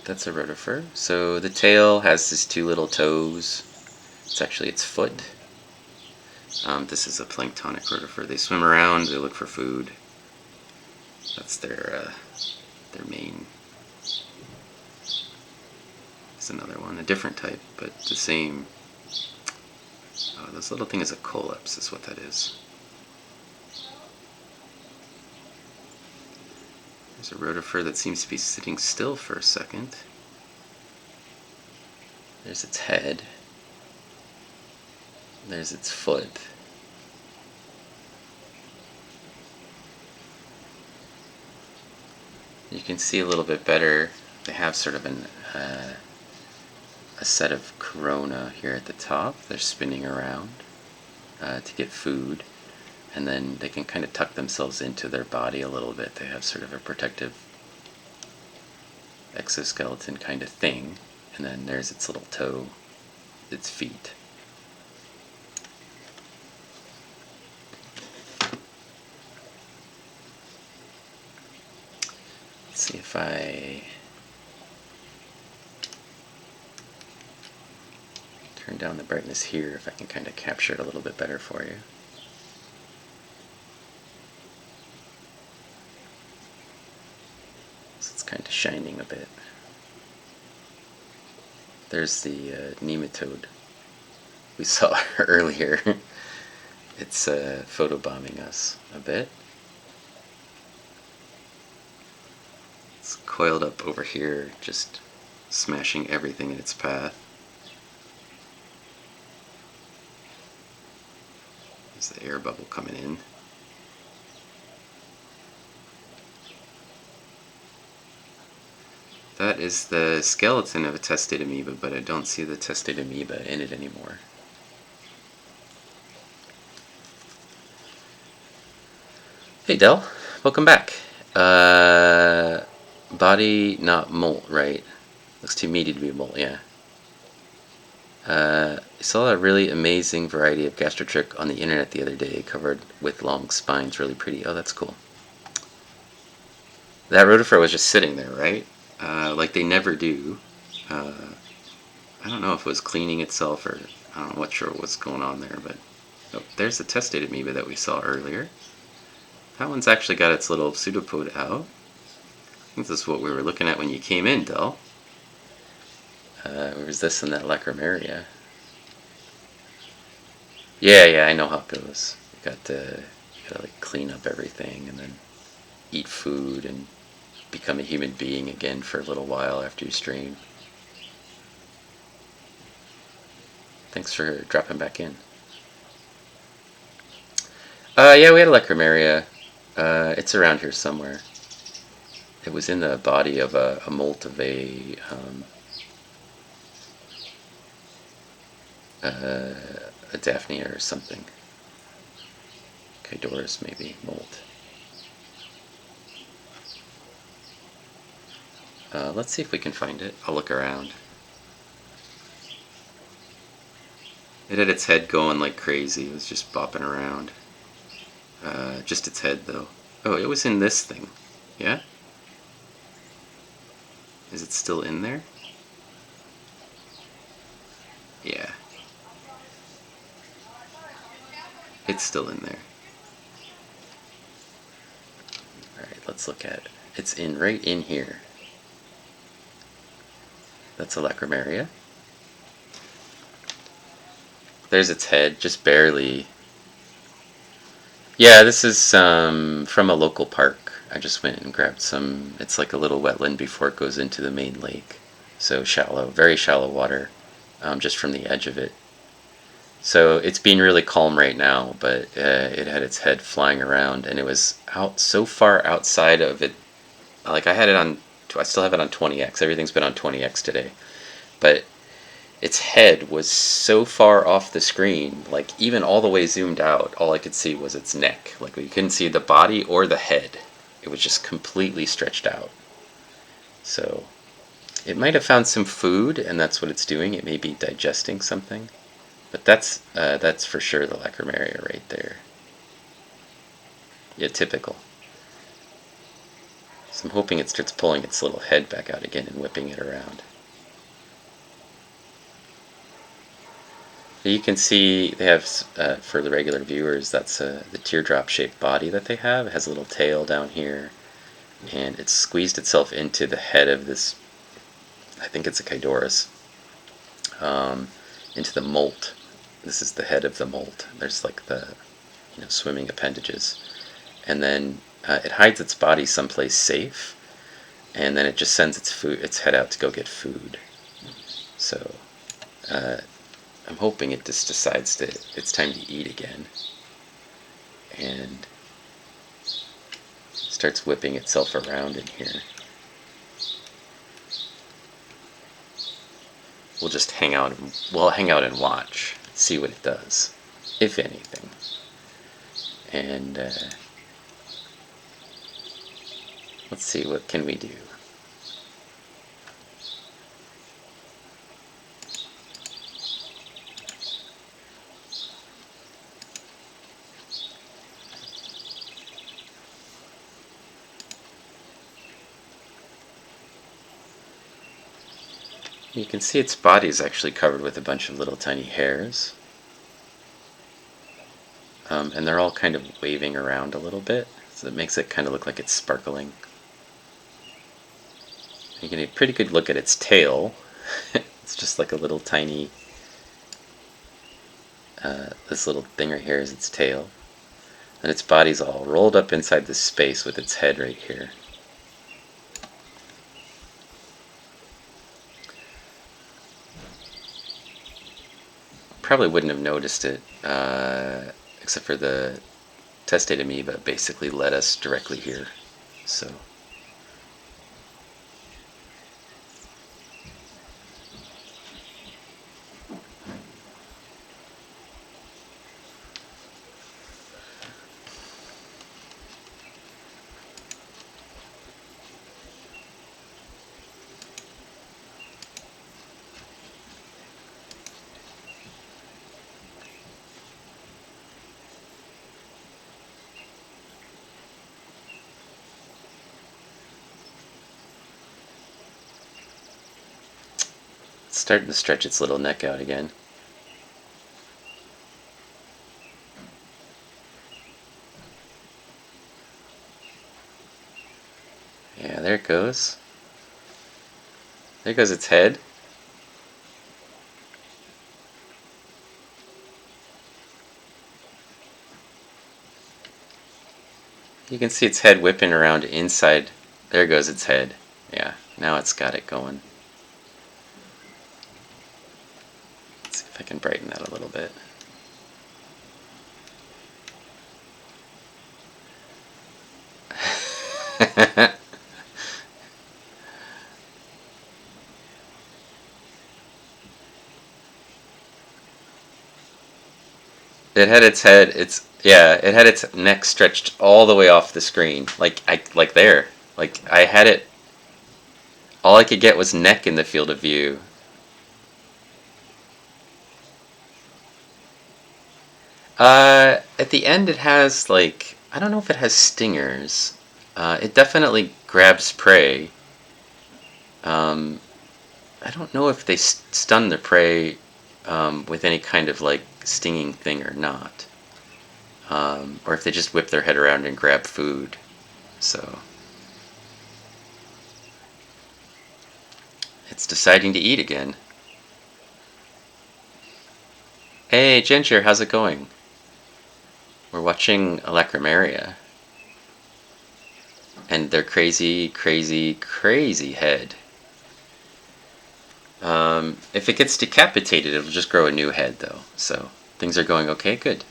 Speaker 1: That's a rotifer. So the tail has these two little toes. It's actually its foot. This is a planktonic rotifer. They swim around, they look for food. That's their main. It's another one, a different type, but the same. Oh, this little thing is a coleps, is what that is. There's a rotifer that seems to be sitting still for a second. There's its head. There's its foot. You can see a little bit better. They have sort of a set of corona here at the top. They're spinning around to get food. And then they can kind of tuck themselves into their body a little bit. They have sort of a protective exoskeleton kind of thing. And then there's its little toe, its feet. Let's see if I turn down the brightness here, if I can kind of capture it a little bit better for you. It's kind of shining a bit. There's the nematode we saw earlier. It's photobombing us a bit. It's coiled up over here, just smashing everything in its path. There's the air bubble coming in. That is the skeleton of a testate amoeba, but I don't see the testate amoeba in it anymore. Hey Del, welcome back. Body not molt, right? Looks too meaty to be a molt, yeah. I saw a really amazing variety of gastrotrick on the internet the other day, covered with long spines, really pretty. Oh, that's cool. That rotifer was just sitting there, right? Like they never do. Uh, I don't know if it was cleaning itself or I don't know what sure what's going on there, but oh, there's the testated amoeba that we saw earlier. That one's actually got its little pseudopod out. I think this is what we were looking at when you came in, Del. Where's this in that Lacrimaria? Yeah, I know how it goes. You gotta like clean up everything and then eat food and become a human being again for a little while after you stream. Thanks for dropping back in. Yeah, we had a Lacrimaria. It's around here somewhere. It was in the body of a molt of a Daphnia or something. Chidoris maybe, molt. Let's see if we can find it. I'll look around. It had its head going like crazy. It was just bopping around. Just its head though. Oh, it was in this thing. Yeah? Is it still in there? Yeah. It's still in there. Alright, let's look at it. It's right in here. That's a Lacrimaria. There's its head, just barely. Yeah, this is from a local park. I just went and grabbed some. It's like a little wetland before it goes into the main lake. So shallow, very shallow water, just from the edge of it. So it's being really calm right now, but it had its head flying around, and it was out so far outside of it. Like I had it on, I still have it on 20x. Everything's been on 20x today, but its head was so far off the screen, like even all the way zoomed out, all I could see was its neck. Like you couldn't see the body or the head. It was just completely stretched out. So it might have found some food, and that's what it's doing. It may be digesting something. But that's for sure the Lacrimaria right there. Yeah, typical. So I'm hoping it starts pulling its little head back out again and whipping it around. You can see they have, for the regular viewers, that's the teardrop-shaped body that they have. It has a little tail down here, and it's squeezed itself into the head of this, I think it's a Chidoris, into the molt. This is the head of the molt. There's like the swimming appendages. And then it hides its body someplace safe, and then it just sends its head out to go get food. So I'm hoping it just decides that it's time to eat again, and starts whipping itself around in here. We'll just hang out and watch, see what it does, if anything. And let's see, what can we do? You can see its body is actually covered with a bunch of little tiny hairs. And they're all kind of waving around a little bit, so it makes it kind of look like it's sparkling. You can get a pretty good look at its tail. It's just like a little tiny, this little thing right here is its tail. And its body's all rolled up inside this space with its head right here. Probably wouldn't have noticed it, except for the testate amoeba basically led us directly here. So starting to stretch its little neck out again. Yeah, there it goes. There goes its head. You can see its head whipping around inside. There goes its head. Yeah, now it's got it going. Let's see if I can brighten that a little bit. It had its head. It had its neck stretched all the way off the screen, like there. Like I had it. All I could get was neck in the field of view. At the end, it has like I don't know if it has stingers. It definitely grabs prey. Um, I don't know if they stun the prey with any kind of like stinging thing or not, or if they just whip their head around and grab food. So it's deciding to eat again. Hey, Ginger, how's it going? We're watching Elecromaria and their crazy, crazy, crazy head. If it gets decapitated, it'll just grow a new head, though. So things are going okay. Good.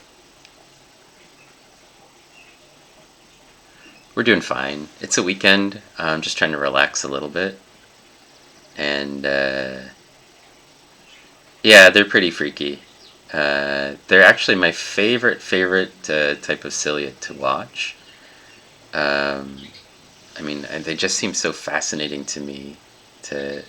Speaker 1: We're doing fine. It's a weekend. I'm just trying to relax a little bit. And yeah, they're pretty freaky. They're actually my favorite type of cilia to watch. I mean, they just seem so fascinating to me. To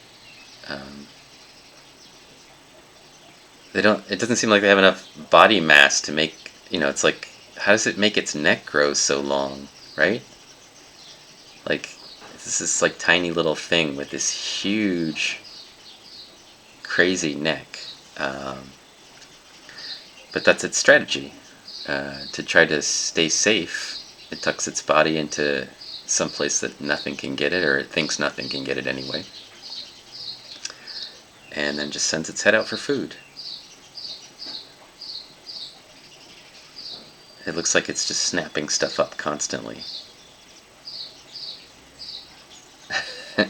Speaker 1: they don't. It doesn't seem like they have enough body mass to make. It's like, how does it make its neck grow so long, right? Like, this is like tiny little thing with this huge, crazy neck. But that's its strategy. To try to stay safe, it tucks its body into some place that nothing can get it, or it thinks nothing can get it anyway. And then just sends its head out for food. It looks like it's just snapping stuff up constantly. I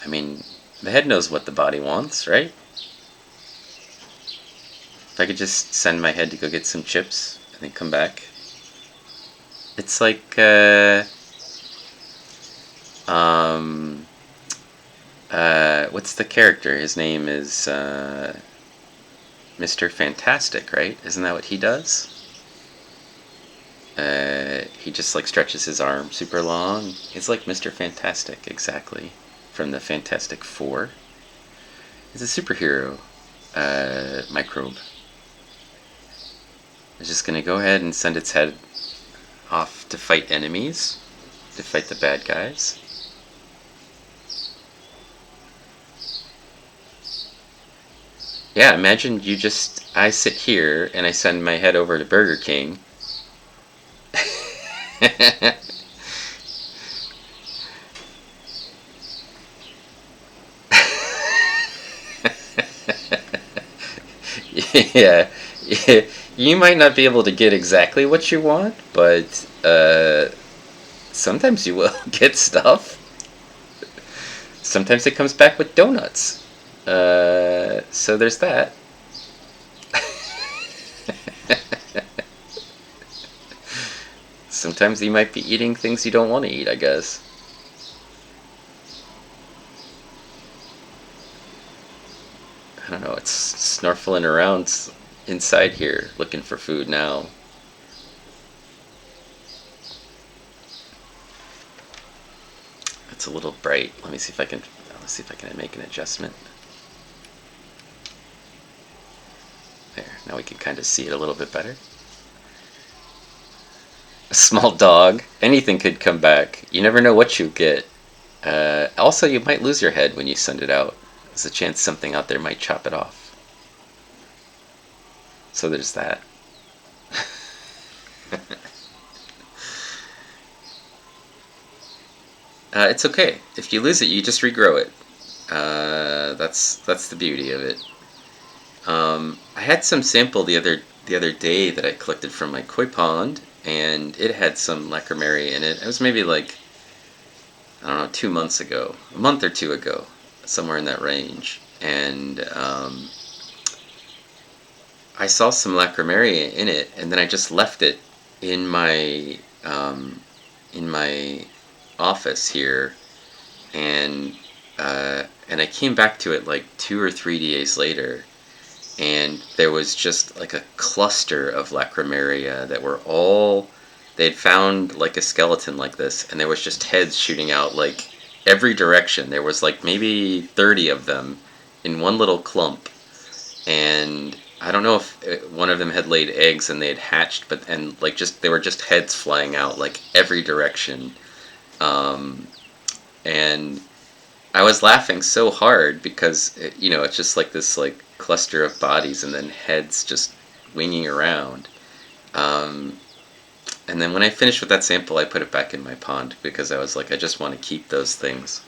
Speaker 1: mean, the head knows what the body wants, right? If I could just send my head to go get some chips and then come back. It's like, what's the character? His name is, Mr. Fantastic, right? Isn't that what he does? He just like stretches his arm super long. It's like Mr. Fantastic, exactly, from the Fantastic Four. He's a superhero microbe. It's just gonna go ahead and send its head off to fight enemies, to fight the bad guys. Yeah, imagine I sit here and I send my head over to Burger King. Yeah, you might not be able to get exactly what you want, but sometimes you will get stuff. Sometimes it comes back with donuts. So there's that. Sometimes you might be eating things you don't want to eat, I guess. I don't know, it's snorkeling around inside here looking for food now. It's a little bright. Let's see if I can make an adjustment. There, now we can kind of see it a little bit better. A small dog. Anything could come back. You never know what you get. Also, you might lose your head when you send it out. There's a chance something out there might chop it off. So there's that. It's okay. If you lose it, you just regrow it. That's the beauty of it. I had some sample the other day that I collected from my koi pond, and it had some lacrimary in it. It was maybe like, I don't know, 2 months ago, a month or two ago, somewhere in that range. And I saw some lacrimary in it, and then I just left it in my in my office here, and and I came back to it like 2 or 3 days later, and there was just like a cluster of lacrimaria that were all, they'd found like a skeleton like this, and there was just heads shooting out like every direction. There was like maybe 30 of them in one little clump, and I don't know if one of them had laid eggs and they had hatched, but and like just they were just heads flying out like every direction, um, and I was laughing so hard because it's just like this like cluster of bodies and then heads just winging around. Um, and then when I finished with that sample, I put it back in my pond because I was like, I just want to keep those things.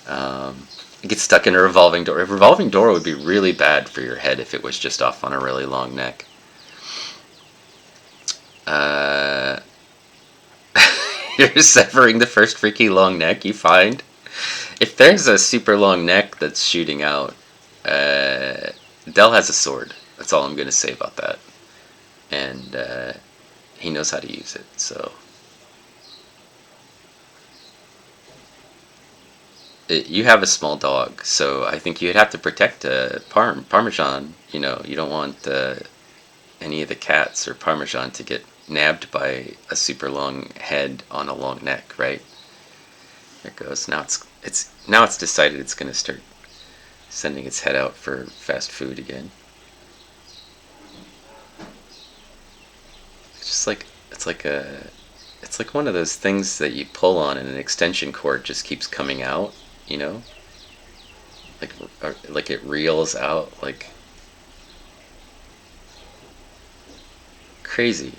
Speaker 1: It gets stuck in a revolving door. A revolving door would be really bad for your head if it was just off on a really long neck. Uh, you're severing the first freaky long neck you find. If there's a super long neck that's shooting out, Dell has a sword. That's all I'm going to say about that. And he knows how to use it, so. You have a small dog, so I think you'd have to protect Parmesan. You don't want any of the cats or Parmesan to get nabbed by a super long head on a long neck, right? There it goes. Now it's decided it's going to start sending its head out for fast food again. It's like one of those things that you pull on and an extension cord just keeps coming out, you know? Like it reels out like crazy.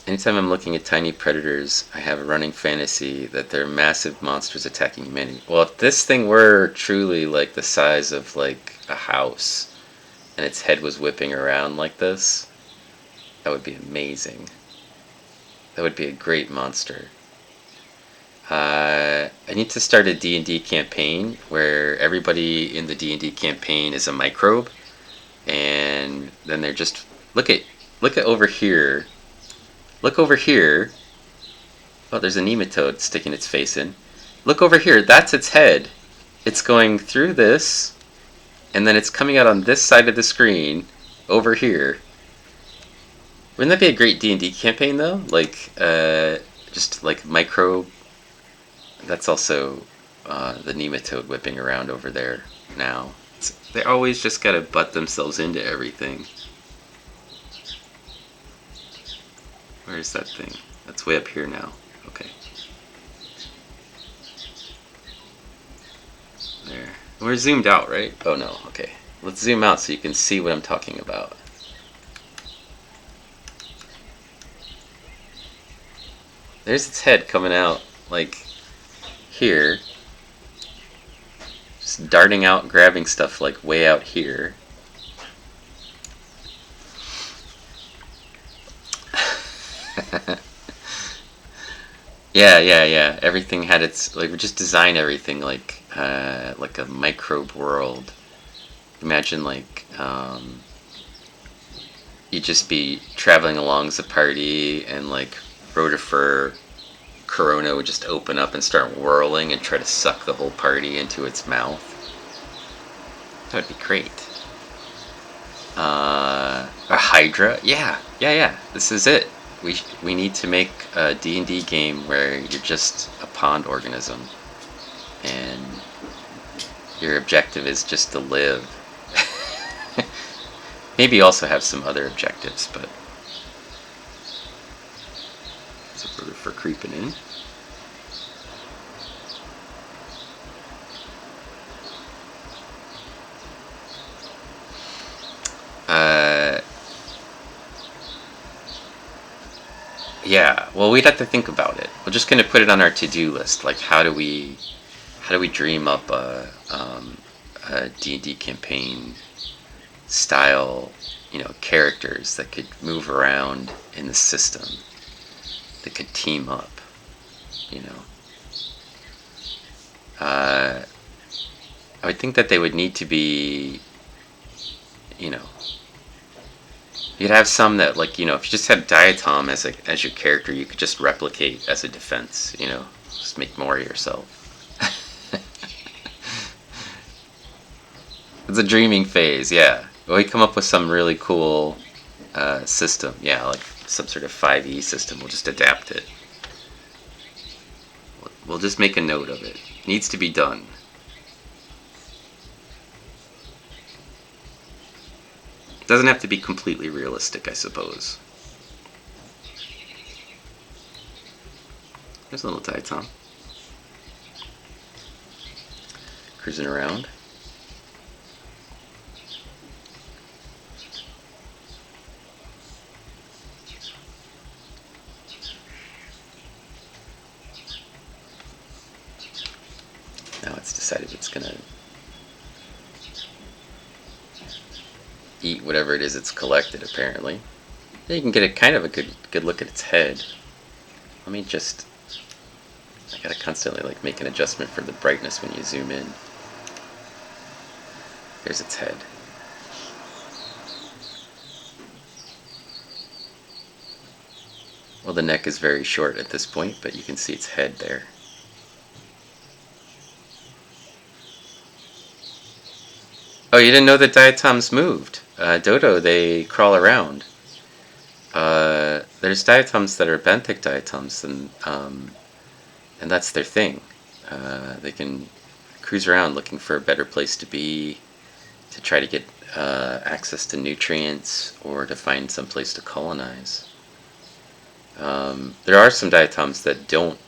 Speaker 1: Anytime I'm looking at tiny predators, I have a running fantasy that they're massive monsters attacking humanity. Well, if this thing were truly like the size of like a house and its head was whipping around like this, that would be amazing. That would be a great monster. I need to start a D&D campaign where everybody in the D&D campaign is a microbe, and then they're just look at over here. Look over here. Oh, there's a nematode sticking its face in. Look over here. That's its head. It's going through this, and then it's coming out on this side of the screen over here. Wouldn't that be a great D&D campaign though? Like, just like microbe. That's also the nematode whipping around over there now. They always just gotta butt themselves into everything. Where's that thing? That's way up here now. Okay. There. We're zoomed out, right? Oh no, okay. Let's zoom out so you can see what I'm talking about. There's its head coming out, like, here. Just darting out, grabbing stuff, like, way out here. Yeah. Everything had its, like, we just design everything like a microbe world. Imagine like you'd just be traveling along as a party, and like rotifer Corona would just open up and start whirling and try to suck the whole party into its mouth. That would be great. A Hydra, yeah. This is it. We need to make a D&D game where you're just a pond organism, and your objective is just to live. Maybe also have some other objectives, but it's a rotor for creeping in. Yeah, well, we'd have to think about it. We're just going to put it on our to-do list. Like, how do we dream up a D&D campaign style, characters that could move around in the system, that could team up, you know. I would think that they would need to be, you know, you'd have some that, like, if you just had Diatom as your character, you could just replicate as a defense, just make more of yourself. It's a dreaming phase, yeah. We come up with some really cool system, yeah, like some sort of 5e system. We'll just adapt it. We'll just make a note of it. It needs to be done. It doesn't have to be completely realistic, I suppose. There's a little Diatom. Cruising around. Now it's decided it's gonna eat whatever it is it's collected, apparently. You can get a kind of a good look at its head. Let me just... I gotta constantly make an adjustment for the brightness when you zoom in. There's its head. Well, the neck is very short at this point, but you can see its head there. Oh, you didn't know that diatoms moved? Dodo, they crawl around. There's diatoms that are benthic diatoms, and that's their thing. They can cruise around looking for a better place to be, to try to get access to nutrients, or to find some place to colonize. There are some diatoms that don't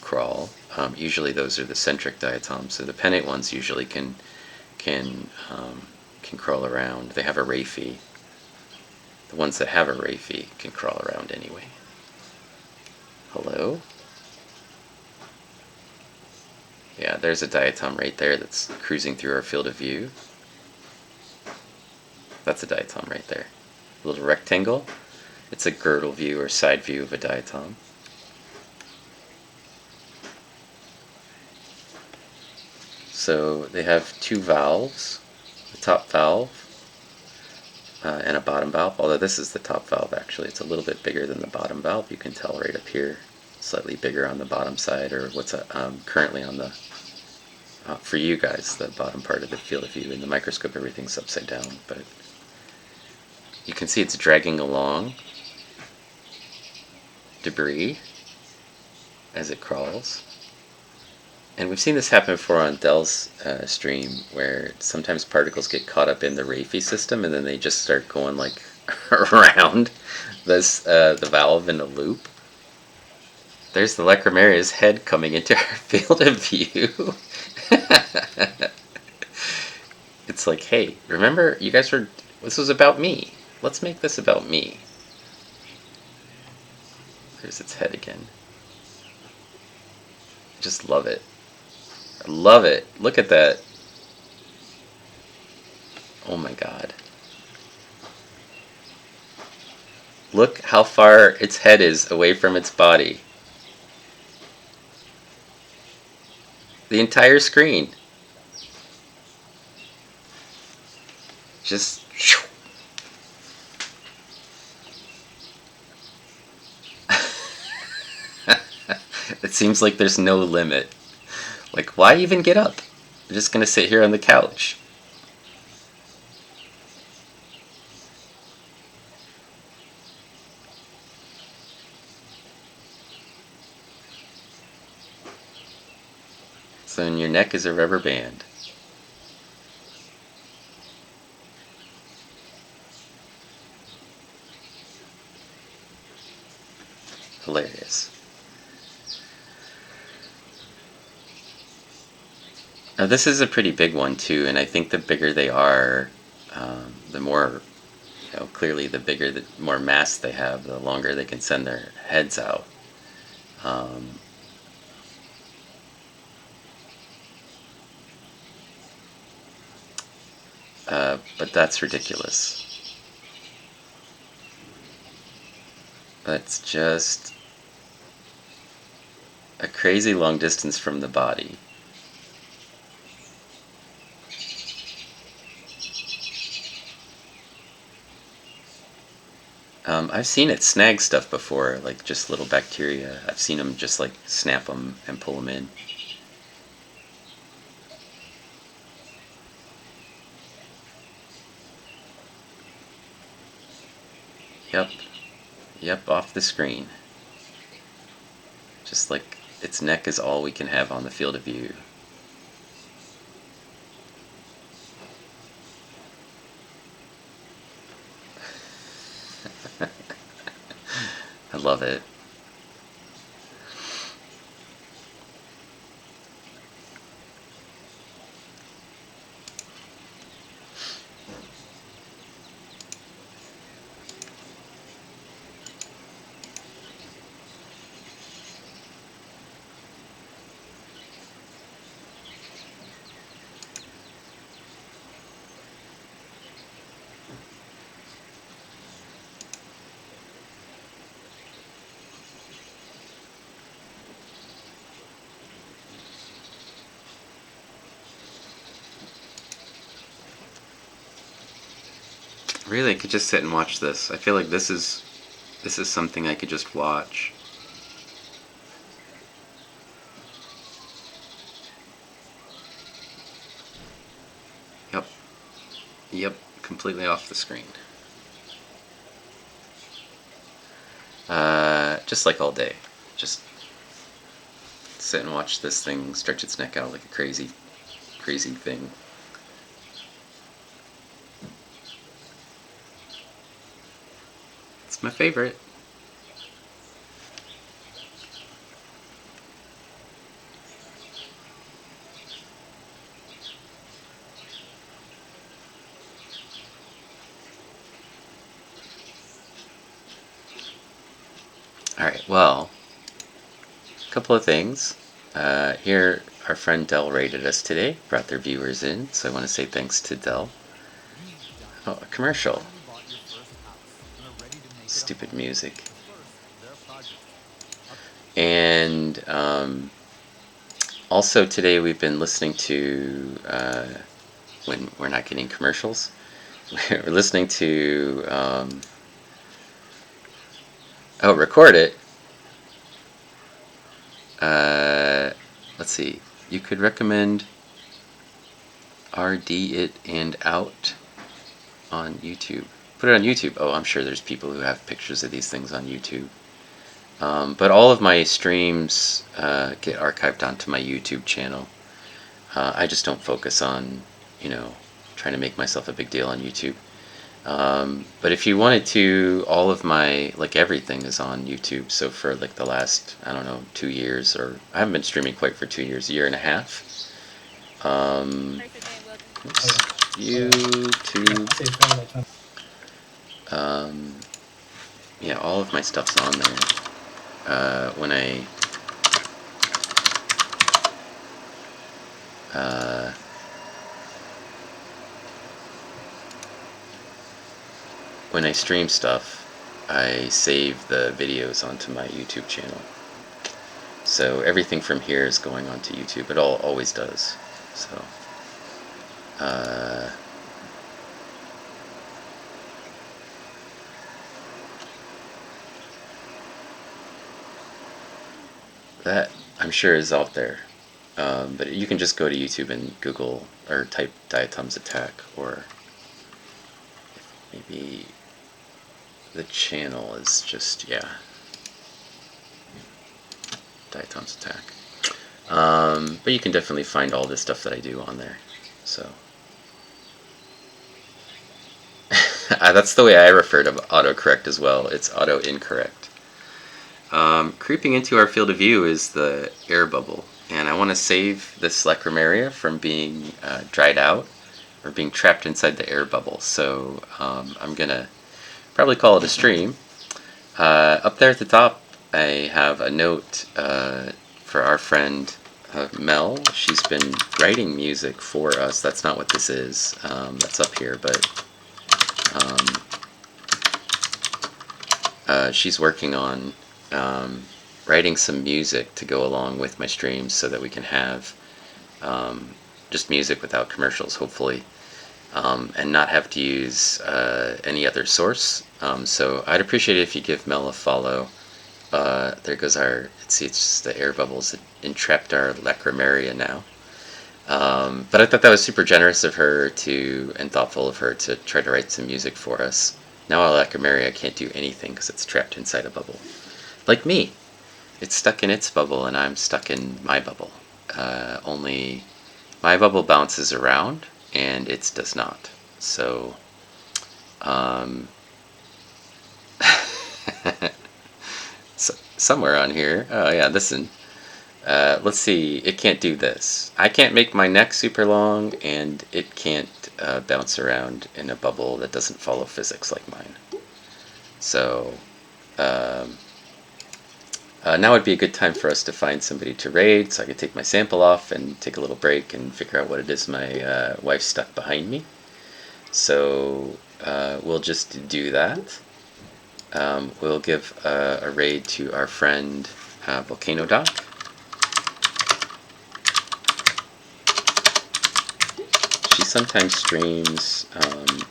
Speaker 1: crawl. Usually those are the centric diatoms, so the pennate ones usually can crawl around. They have a raphe. The ones that have a raphe can crawl around anyway. Hello? Yeah, there's a diatom right there that's cruising through our field of view. That's a diatom right there. A little rectangle. It's a girdle view or side view of a diatom. So they have two valves, the top valve and a bottom valve, although this is the top valve actually. It's a little bit bigger than the bottom valve. You can tell right up here, slightly bigger on the bottom side, or what's currently on the, for you guys, the bottom part of the field of view. In the microscope everything's upside down, but you can see it's dragging along debris as it crawls. And we've seen this happen before on Dell's stream, where sometimes particles get caught up in the raphe system and then they just start going around the valve in a loop. There's the Lecromeria's head coming into our field of view. It's like, hey, remember, you guys were... This was about me. Let's make this about me. There's its head again. Just love it. I love it. Look at that. Oh my god. Look how far its head is away from its body. The entire screen. Just... It seems like there's no limit. Like, why even get up? I'm just gonna sit here on the couch. So in your neck is a rubber band. Hilarious. Now this is a pretty big one too, and I think the bigger they are, the more clearly the bigger, the more mass they have, the longer they can send their heads out. But that's ridiculous. That's just a crazy long distance from the body. I've seen it snag stuff before, like just little bacteria. I've seen them just like snap them and pull them in. Yep, yep, off the screen. Just like its neck is all we can have on the field of view. I love it. Really, I could just sit and watch this. I feel like this is something I could just watch. Yep, yep, completely off the screen. Just like all day. Just sit and watch this thing stretch its neck out like a crazy, crazy thing. It's my favorite. Alright, well, a couple of things. Here, our friend Dell rated us today, brought their viewers in, so I want to say thanks to Dell. Oh, a commercial. Stupid music. And also today we've been listening to, when we're not getting commercials, we're listening to, record it. Let's see. You could recommend RD It and Out on YouTube. Put it on YouTube. Oh, I'm sure there's people who have pictures of these things on YouTube. But all of my streams get archived onto my YouTube channel. I just don't focus on, trying to make myself a big deal on YouTube. But if you wanted to, all of my, like everything is on YouTube. So for like the last, I don't know, 2 years, or I haven't been streaming quite for 2 years, a year and a half. YouTube. Yeah, all of my stuff's on there. When I stream stuff, I save the videos onto my YouTube channel. So everything from here is going onto YouTube. It always does. So, that I'm sure is out there. But you can just go to YouTube and Google or type Diatom's Attack, or maybe the channel is just, yeah, Diatom's Attack. But you can definitely find all this stuff that I do on there. So that's the way I refer to autocorrect as well. It's auto incorrect. Creeping into our field of view is the air bubble, and I want to save this lecrum from being dried out or being trapped inside the air bubble. So I'm gonna probably call it a stream. Up there at the top, I have a note for our friend Mel. She's been writing music for us. That's not what this is. That's up here, but she's working on writing some music to go along with my streams so that we can have just music without commercials, hopefully, and not have to use any other source. So I'd appreciate it if you give Mel a follow. There goes our, see, it's just the air bubbles that entrapped our lacrimaria now. But I thought that was super generous of her to, and thoughtful of her to try to write some music for us. Now our lacrimaria can't do anything because it's trapped inside a bubble. Like me. It's stuck in its bubble and I'm stuck in my bubble. Only my bubble bounces around and its does not. So, so somewhere on here, oh yeah, listen. Let's see, it can't do this. I can't make my neck super long, and it can't bounce around in a bubble that doesn't follow physics like mine. So, now would be a good time for us to find somebody to raid, so I could take my sample off and take a little break and figure out what it is my wife stuck behind me. So, we'll just do that. We'll give a raid to our friend Volcano Doc. She sometimes streams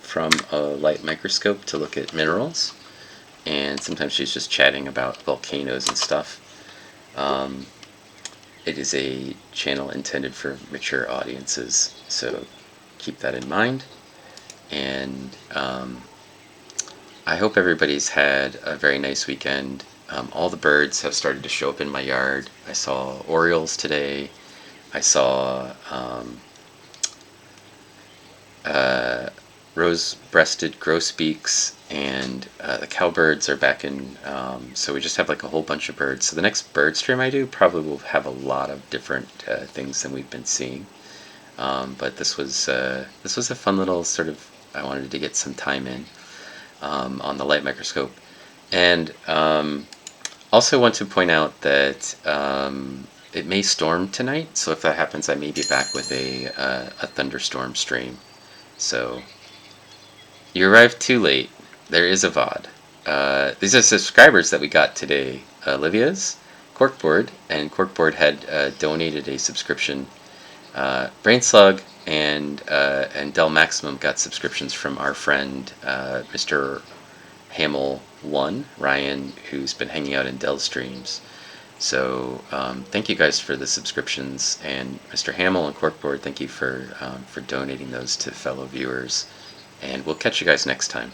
Speaker 1: from a light microscope to look at minerals, and sometimes she's just chatting about volcanoes and stuff. It is a channel intended for mature audiences, so keep that in mind. And I hope everybody's had a very nice weekend. All the birds have started to show up in my yard. I saw orioles today. I saw rose-breasted grosbeaks, and the cowbirds are back in, so we just have like a whole bunch of birds. So the next bird stream I do probably will have a lot of different things than we've been seeing. But this was a fun little sort of, I wanted to get some time in on the light microscope. And also want to point out that it may storm tonight, so if that happens I may be back with a thunderstorm stream. So, you arrived too late. There is a VOD. These are subscribers that we got today. Olivia's, Corkboard, and Corkboard had donated a subscription. Brainslug and Dell Maximum got subscriptions from our friend Mr. Hamill1, Ryan, who's been hanging out in Dell streams. So thank you guys for the subscriptions, and Mr. Hamill and Corkboard, thank you for donating those to fellow viewers, and we'll catch you guys next time.